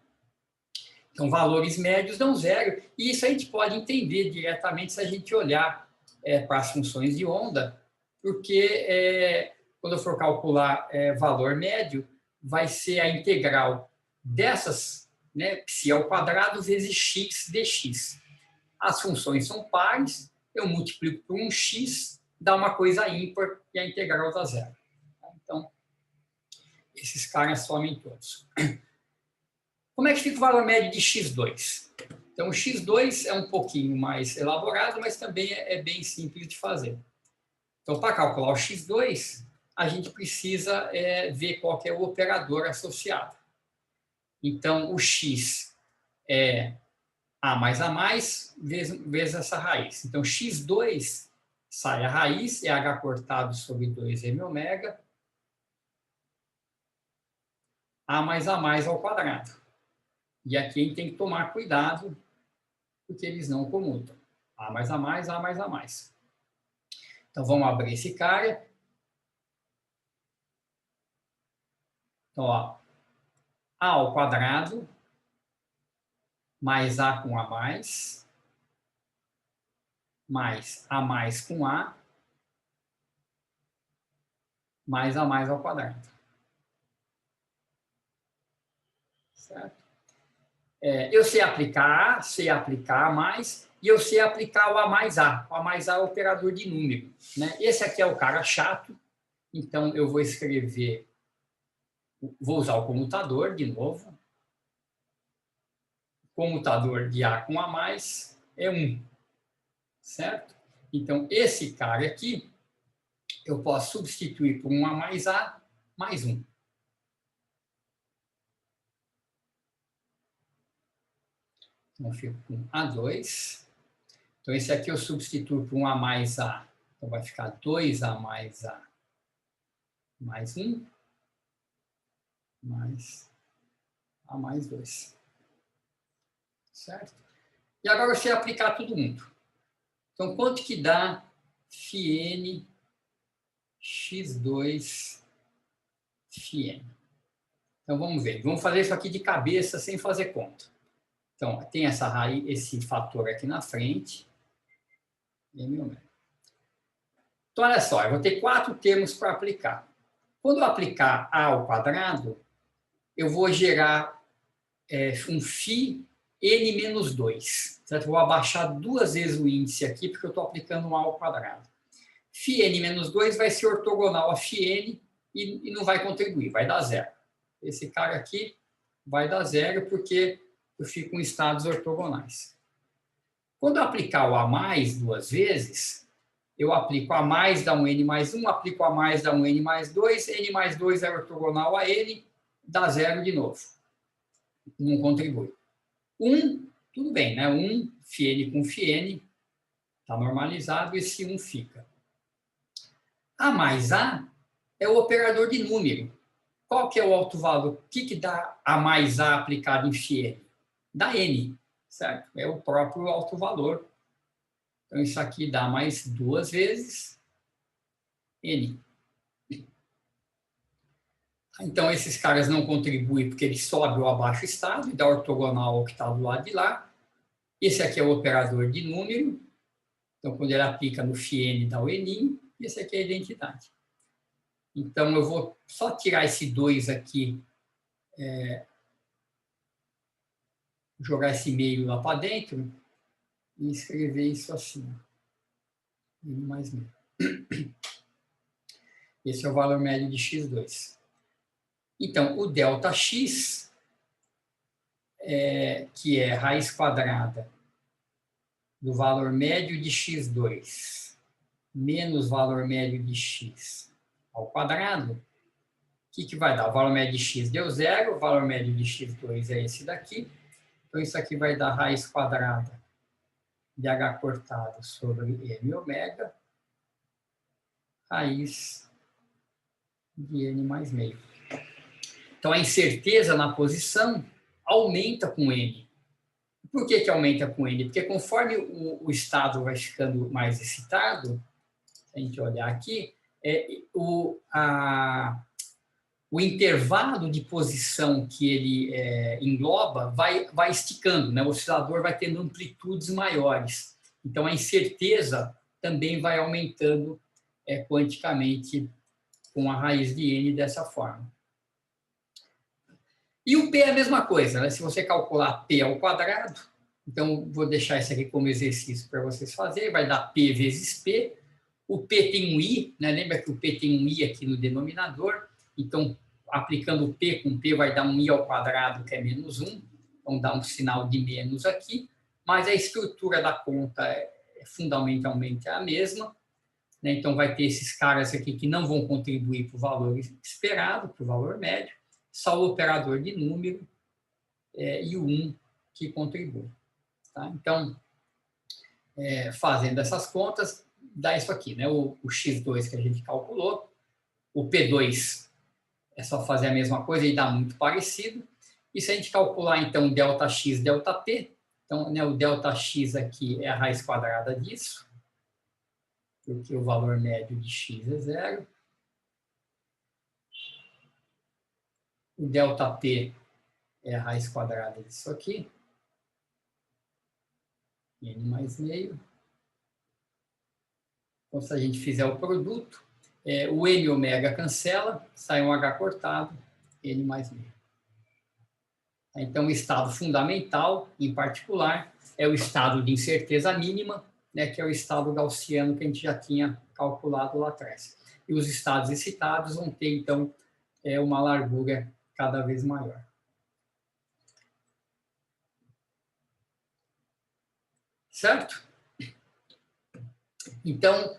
Então, valores médios dão 0, e isso a gente pode entender diretamente se a gente olhar para as funções de onda, porque quando eu for calcular valor médio, vai ser a integral dessas, né, psi ao quadrado vezes x dx. As funções são pares, eu multiplico por um x, dá uma coisa ímpar e a integral dá 0. Então, esses caras somem todos. Como é que fica o valor médio de x2? Então, o x2 é um pouquinho mais elaborado, mas também é bem simples de fazer. Então, para calcular o x2, a gente precisa ver qual que é o operador associado. Então, o x é A mais, vezes essa raiz. Então, x2 sai a raiz, é h cortado sobre 2m⍵, A mais ao quadrado. E aqui a gente tem que tomar cuidado, porque eles não comutam. A mais. Então, vamos abrir esse cara. Então, ó, A ao quadrado, mais A com A mais A mais com A, mais A mais ao quadrado. Certo? Eu sei aplicar A, sei aplicar A mais, e eu sei aplicar o A mais A. O A mais A é o operador de número. Né? Esse aqui é o cara chato, então eu vou escrever, vou usar o comutador de novo. Comutador de A com A mais é 1. Certo? Então, esse cara aqui, eu posso substituir por um A mais 1. Então, eu fico com A2. Então, esse aqui eu substituo por um A mais A. Então, vai ficar 2A mais 1, mais A mais 2. Certo? E agora eu sei aplicar todo mundo. Então, quanto que dá φn x2 φn? Então, vamos ver. Vamos fazer isso aqui de cabeça, sem fazer conta. Então, tem essa raiz, esse fator aqui na frente. Então, olha só, eu vou ter 4 termos para aplicar. Quando eu aplicar A ao quadrado, eu vou gerar um φ n menos 2. Certo? Vou abaixar 2 vezes o índice aqui, porque eu estou aplicando um A ao quadrado. Φ n menos 2 vai ser ortogonal a φ n e não vai contribuir, vai dar 0. Esse cara aqui vai dar 0 porque eu fico em estados ortogonais. Quando eu aplicar o A mais 2 vezes, eu aplico A mais dá um n mais 1, aplico A mais dá um n mais 2, n mais 2 é ortogonal a n, dá 0 de novo. Não contribui. 1, tudo bem, né? 1, φn com φn, está normalizado, esse 1 fica. A mais A é o operador de número. Qual que é o alto valor? O que dá A mais A aplicado em φn? Dá n, certo? É o próprio alto valor. Então, isso aqui dá mais 2 vezes n. Então, esses caras não contribuem porque eles sobem ou abaixo o estado e dá ortogonal ao que está do lado de lá. Esse aqui é o operador de número. Então, quando ele aplica no φn, dá o eninho. E esse aqui é a identidade. Então, eu vou só tirar esse 2 aqui, jogar esse meio lá para dentro e escrever isso assim. N mais meio. Esse é o valor médio de x2. Então, o ΔX, que é raiz quadrada do valor médio de x2 menos valor médio de x ao quadrado, o que vai dar? O valor médio de x deu 0, o valor médio de x2 é esse daqui. Então, isso aqui vai dar raiz quadrada de h cortado sobre m ômega, raiz de n mais meio. Então, a incerteza na posição aumenta com n. Por que aumenta com n? Porque conforme o estado vai ficando mais excitado, se a gente olhar aqui, o intervalo de posição que ele engloba vai esticando, né? O oscilador vai tendo amplitudes maiores. Então, a incerteza também vai aumentando quanticamente com a raiz de n dessa forma. E o p é a mesma coisa, né? Se você calcular p ao quadrado, então vou deixar isso aqui como exercício para vocês fazerem, vai dar p vezes p. O p tem um i, né? Lembra que o p tem um i aqui no denominador, então aplicando o p com p vai dar um i ao quadrado, que é menos 1, então dá um sinal de menos aqui, mas a estrutura da conta fundamentalmente é a mesma, né? Então vai ter esses caras aqui que não vão contribuir para o valor esperado, para o valor médio, só o operador de número e o 1 que contribui. Tá? Então, fazendo essas contas, dá isso aqui, né? O x2 que a gente calculou, o p2 é só fazer a mesma coisa e dá muito parecido. E se a gente calcular, então, ΔX, ΔP, então, né, o ΔX aqui é a raiz quadrada disso, porque o valor médio de x é 0. O ΔP é a raiz quadrada disso aqui. N mais meio. Então, se a gente fizer o produto, o m ômega cancela, sai um h cortado, N mais meio. Então, o estado fundamental, em particular, é o estado de incerteza mínima, né, que é o estado gaussiano que a gente já tinha calculado lá atrás. E os estados excitados vão ter, então, uma largura cada vez maior. Certo? Então,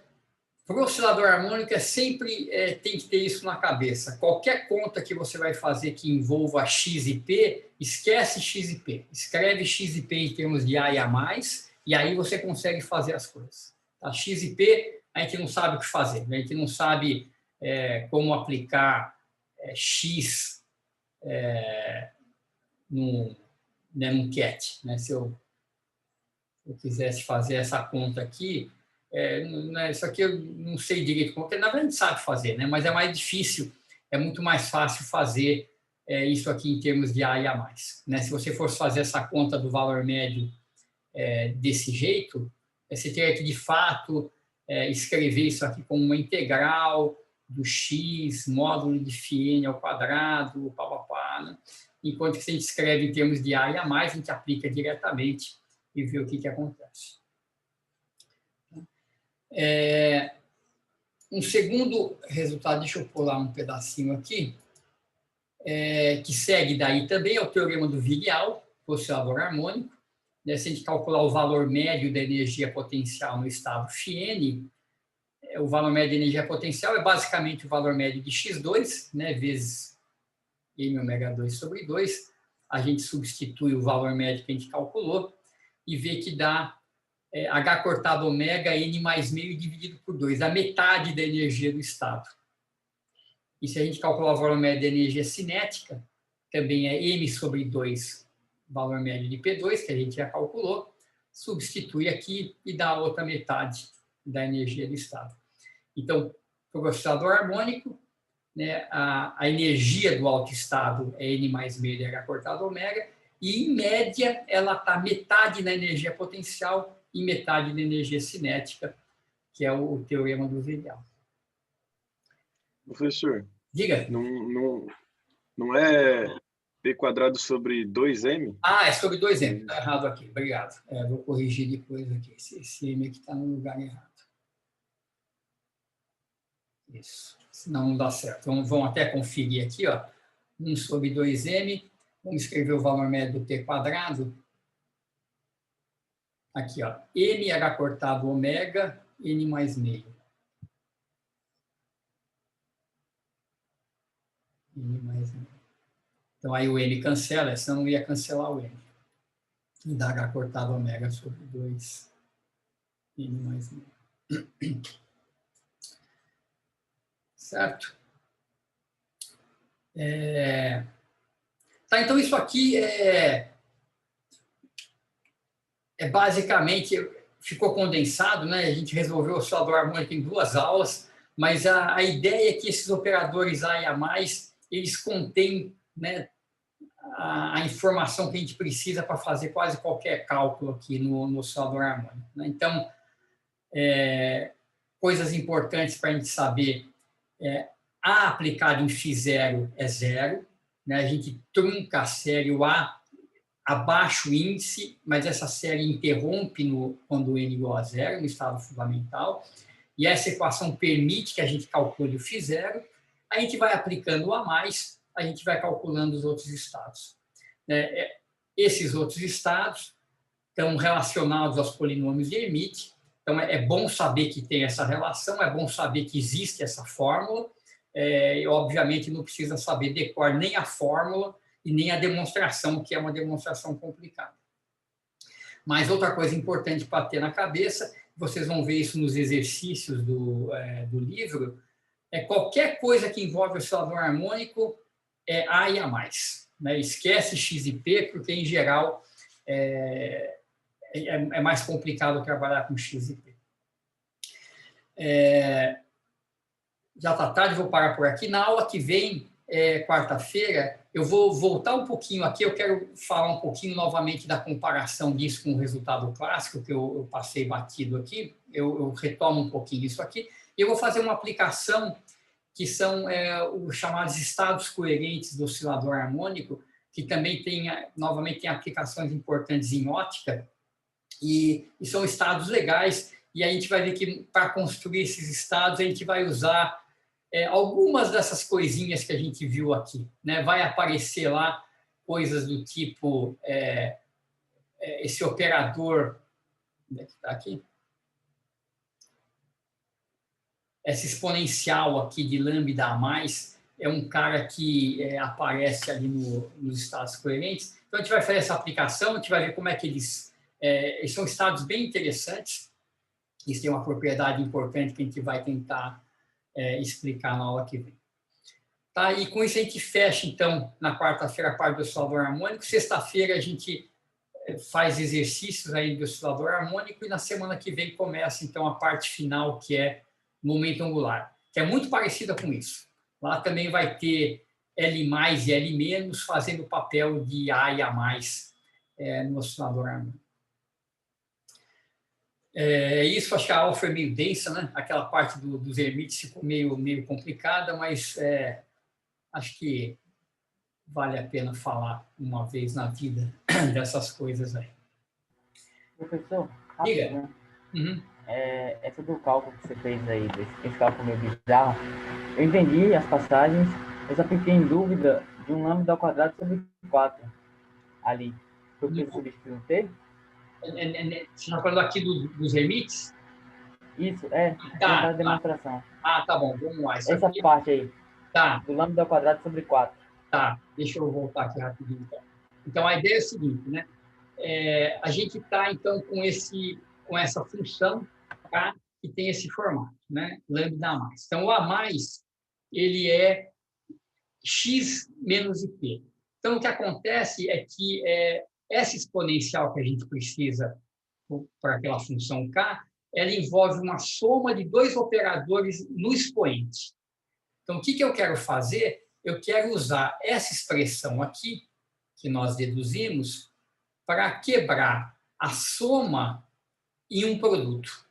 para o oscilador harmônico, sempre tem que ter isso na cabeça. Qualquer conta que você vai fazer que envolva x e p, esquece x e p. Escreve x e p em termos de a e a mais, e aí você consegue fazer as coisas. Tá? X e p, a gente não sabe o que fazer. A gente não sabe como aplicar x num cat. Né? Se eu quisesse fazer essa conta aqui, isso aqui eu não sei direito como, porque na verdade a gente sabe fazer, né? Mas é mais difícil, é muito mais fácil fazer isso aqui em termos de a e a mais. Né? Se você fosse fazer essa conta do valor médio desse jeito, você teria que, de fato, escrever isso aqui como uma integral do x, módulo de φn ao quadrado, papapá, né? Enquanto que se a gente escreve em termos de a e a mais, a gente aplica diretamente e vê o que acontece. Um segundo resultado, deixa eu pular um pedacinho aqui, que segue daí também, é o teorema do Vigial, oscilador harmônico. Se a gente calcular o valor médio da energia potencial no estado φn, o valor médio da energia potencial é basicamente o valor médio de x2, né, vezes m ômega 2 sobre 2. A gente substitui o valor médio que a gente calculou e vê que dá H cortado ômega N mais meio dividido por 2, a metade da energia do estado. E se a gente calcular o valor médio da energia cinética, também é M sobre 2, valor médio de P2, que a gente já calculou, substitui aqui e dá a outra metade da energia do estado. Então, para o oscilador harmônico, né, a energia do alto estado é N mais meio de H cortado ômega, e, em média, ela está metade na energia potencial e metade na energia cinética, que é o teorema do Vidal. Professor, Diga. não é P² sobre 2M? Ah, é sobre 2M. Está errado aqui. Obrigado. Vou corrigir depois aqui. Esse M aqui está no lugar errado. Isso. Senão não dá certo. Vamos até conferir aqui, ó. 1 sobre 2M. Vamos escrever o valor médio do T². Aqui, ó. M H cortado ômega, N mais meio. N mais meio. Então, aí o N cancela, senão não ia cancelar o N. E dá H cortado ômega sobre 2, N mais meio. Certo? Tá, então, isso aqui basicamente, ficou condensado, né? A gente resolveu o oscilador harmônico em 2 aulas, mas a ideia é que esses operadores A e A+, eles contêm, né, a informação que a gente precisa para fazer quase qualquer cálculo aqui no oscilador harmônico, né? Então, coisas importantes para a gente saber: A aplicado em φ0 é 0, né? A gente trunca a série, o A abaixo o índice, mas essa série interrompe quando o N igual a 0, no estado fundamental, e essa equação permite que a gente calcule o φ0, a gente vai aplicando o A+, a gente vai calculando os outros estados. Esses outros estados estão relacionados aos polinômios de Hermite, então é bom saber que tem essa relação, é bom saber que existe essa fórmula, e obviamente não precisa saber decor nem a fórmula e nem a demonstração, que é uma demonstração complicada. Mas outra coisa importante para ter na cabeça, vocês vão ver isso nos exercícios do livro, qualquer coisa que envolve o oscilador harmônico é A e A+. Né? Esquece X e P, porque, em geral, é mais complicado trabalhar com X e P. Já está tarde, vou parar por aqui. Na aula que vem, quarta-feira, eu vou voltar um pouquinho aqui, eu quero falar um pouquinho novamente da comparação disso com o resultado clássico, que eu passei batido aqui, eu retomo um pouquinho isso aqui, e eu vou fazer uma aplicação que são os chamados estados coerentes do oscilador harmônico, que também novamente tem aplicações importantes em ótica, e são estados legais, e a gente vai ver que para construir esses estados a gente vai usar algumas dessas coisinhas que a gente viu aqui, né? Vai aparecer lá coisas do tipo esse operador, onde é que está aqui? Essa exponencial aqui de lambda a mais é um cara que aparece ali nos estados coerentes. Então, a gente vai fazer essa aplicação, a gente vai ver como é que eles são estados bem interessantes. Isso tem uma propriedade importante que a gente vai tentar explicar na aula que vem. Tá? E com isso a gente fecha, então, na quarta-feira a parte do oscilador harmônico. Sexta-feira a gente faz exercícios aí do oscilador harmônico e na semana que vem começa, então, a parte final, que é momento angular, que é muito parecida com isso. Lá também vai ter L+ e L- fazendo o papel de A e A+, no oscilador harmônico. Isso, acho que a aula foi meio densa, né? Aquela parte dos Hermites ficou meio complicada, mas acho que vale a pena falar uma vez na vida dessas coisas aí. Professor, Diga. rápido, né? Uhum. Essa do cálculo que você fez aí, esse cálculo meio bizarro, eu entendi as passagens, eu só fiquei em dúvida de um lambda ao quadrado sobre 4 ali. Eu preciso substituir um T? Você está falando aqui dos Hermites? Isso, na demonstração. Tá bom, vamos lá. Essa parte aí, do lambda ao quadrado sobre 4. Tá, deixa eu voltar aqui rapidinho. Então, a ideia é a seguinte, né? A gente está, então, com essa função, tá? Que tem esse formato, né? Lambda a mais. Então, o a mais, ele é x menos IP. Então, o que acontece é que essa exponencial que a gente precisa para aquela função k, ela envolve uma soma de 2 operadores no expoente. Então, o que eu quero fazer? Eu quero usar essa expressão aqui, que nós deduzimos para quebrar a soma em um produto.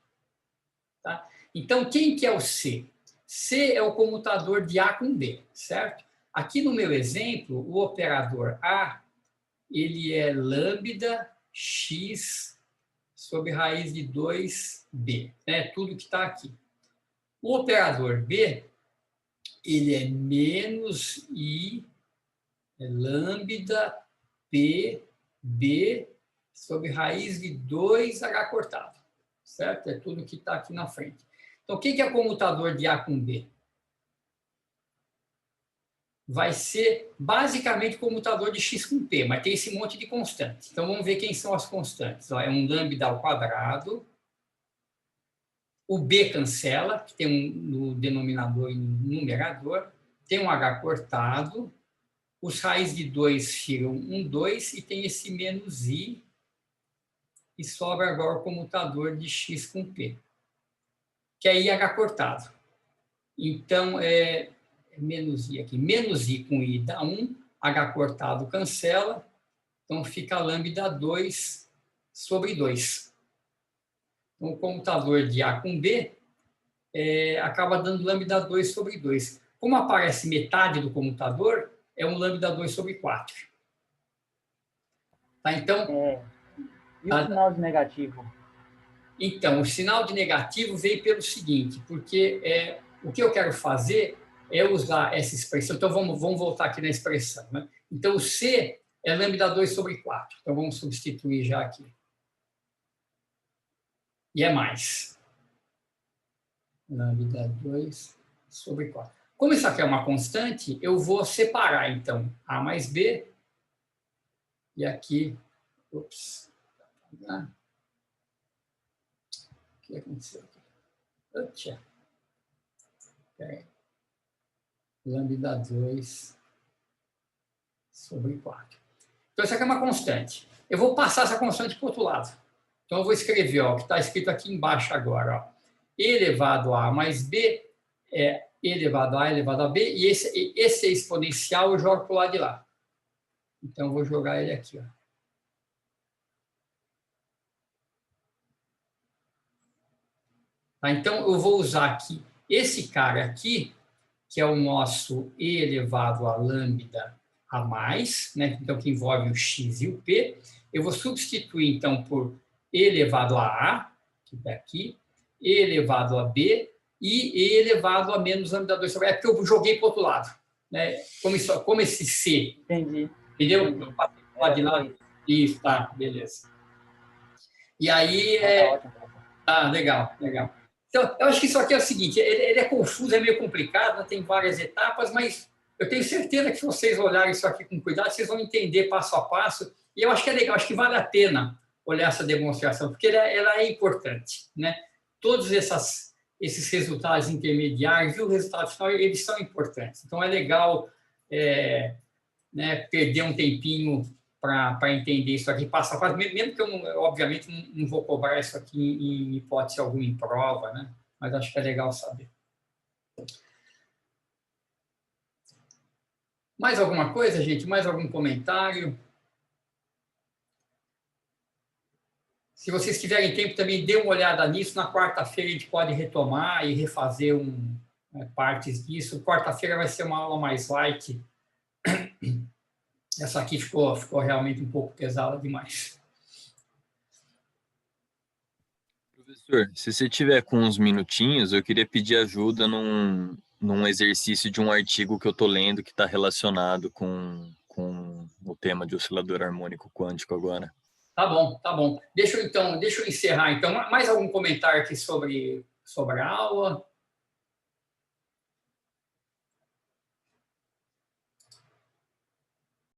Tá? Então, quem que é o C? C é o comutador de A com B, certo? Aqui no meu exemplo, o operador A, ele é lambda x sobre raiz de 2b, né? Tudo que está aqui. O operador B, ele é menos I lambda p b sobre raiz de 2h cortado, certo? É tudo que está aqui na frente. Então, o que é comutador de A com B? Vai ser basicamente comutador de x com p, mas tem esse monte de constantes. Então, vamos ver quem são as constantes. É um lambda ao quadrado, o b cancela, que tem um no denominador e no numerador, tem um h cortado, os raiz de 2 tiram 2 e tem esse menos i, e sobra agora o comutador de x com p, que é IH cortado. Então, menos i aqui. Menos i com i dá 1, h cortado cancela, então fica lambda 2 sobre 2. Então, o comutador de A com B acaba dando lambda 2 sobre 2. Como aparece metade do comutador, é um lambda 2 sobre 4. Tá, então... E o sinal de negativo? Então, o sinal de negativo veio pelo seguinte, porque o que eu quero fazer é usar essa expressão. Então, vamos voltar aqui na expressão. Né? Então, o C é lambda 2 sobre 4. Então, vamos substituir já aqui. E é mais. Lambda 2 sobre 4. Como isso aqui é uma constante, eu vou separar, então, A mais B. E aqui... Ops. O que aconteceu aqui? Lambda 2 sobre 4. Então, isso aqui é uma constante. Eu vou passar essa constante para o outro lado. Então, eu vou escrever o que está escrito aqui embaixo agora. Ó. E elevado a mais B é E elevado a elevado a B. E esse exponencial eu jogo para o lado de lá. Então, eu vou jogar ele aqui. Ó. Tá? Então, eu vou usar aqui esse cara aqui, que é o nosso E elevado a lambda a mais, né? Então, que envolve o x e o p. Eu vou substituir, então, por E elevado a A, que está aqui, E elevado a B e E elevado a menos lambda 2 sobre A, porque eu joguei para o outro lado. Né? Como esse C. Entendi. Entendeu? Eu passei para o lado de lá. Isso, tá, beleza. E aí... Ah, legal, legal. Então, eu acho que isso aqui é o seguinte, ele é confuso, é meio complicado, tem várias etapas, mas eu tenho certeza que se vocês olharem isso aqui com cuidado, vocês vão entender passo a passo, e eu acho que é legal, acho que vale a pena olhar essa demonstração, porque ela é importante, né? Todos esses resultados intermediários e o resultado final, eles são importantes. Então, é legal né, perder um tempinho para entender isso aqui passo a passo, mesmo que eu, obviamente, não vou cobrar isso aqui em hipótese alguma em prova, né? Mas acho que é legal saber. Mais alguma coisa, gente? Mais algum comentário? Se vocês tiverem tempo, também dê uma olhada nisso. Na quarta-feira a gente pode retomar e refazer partes disso. Quarta-feira vai ser uma aula mais light. Essa aqui ficou realmente um pouco pesada demais. Professor, se você tiver com uns minutinhos, eu queria pedir ajuda num exercício de um artigo que eu estou lendo que está relacionado com o tema de oscilador harmônico quântico agora. Tá bom, tá bom. Deixa eu encerrar. Então, mais algum comentário aqui sobre a aula?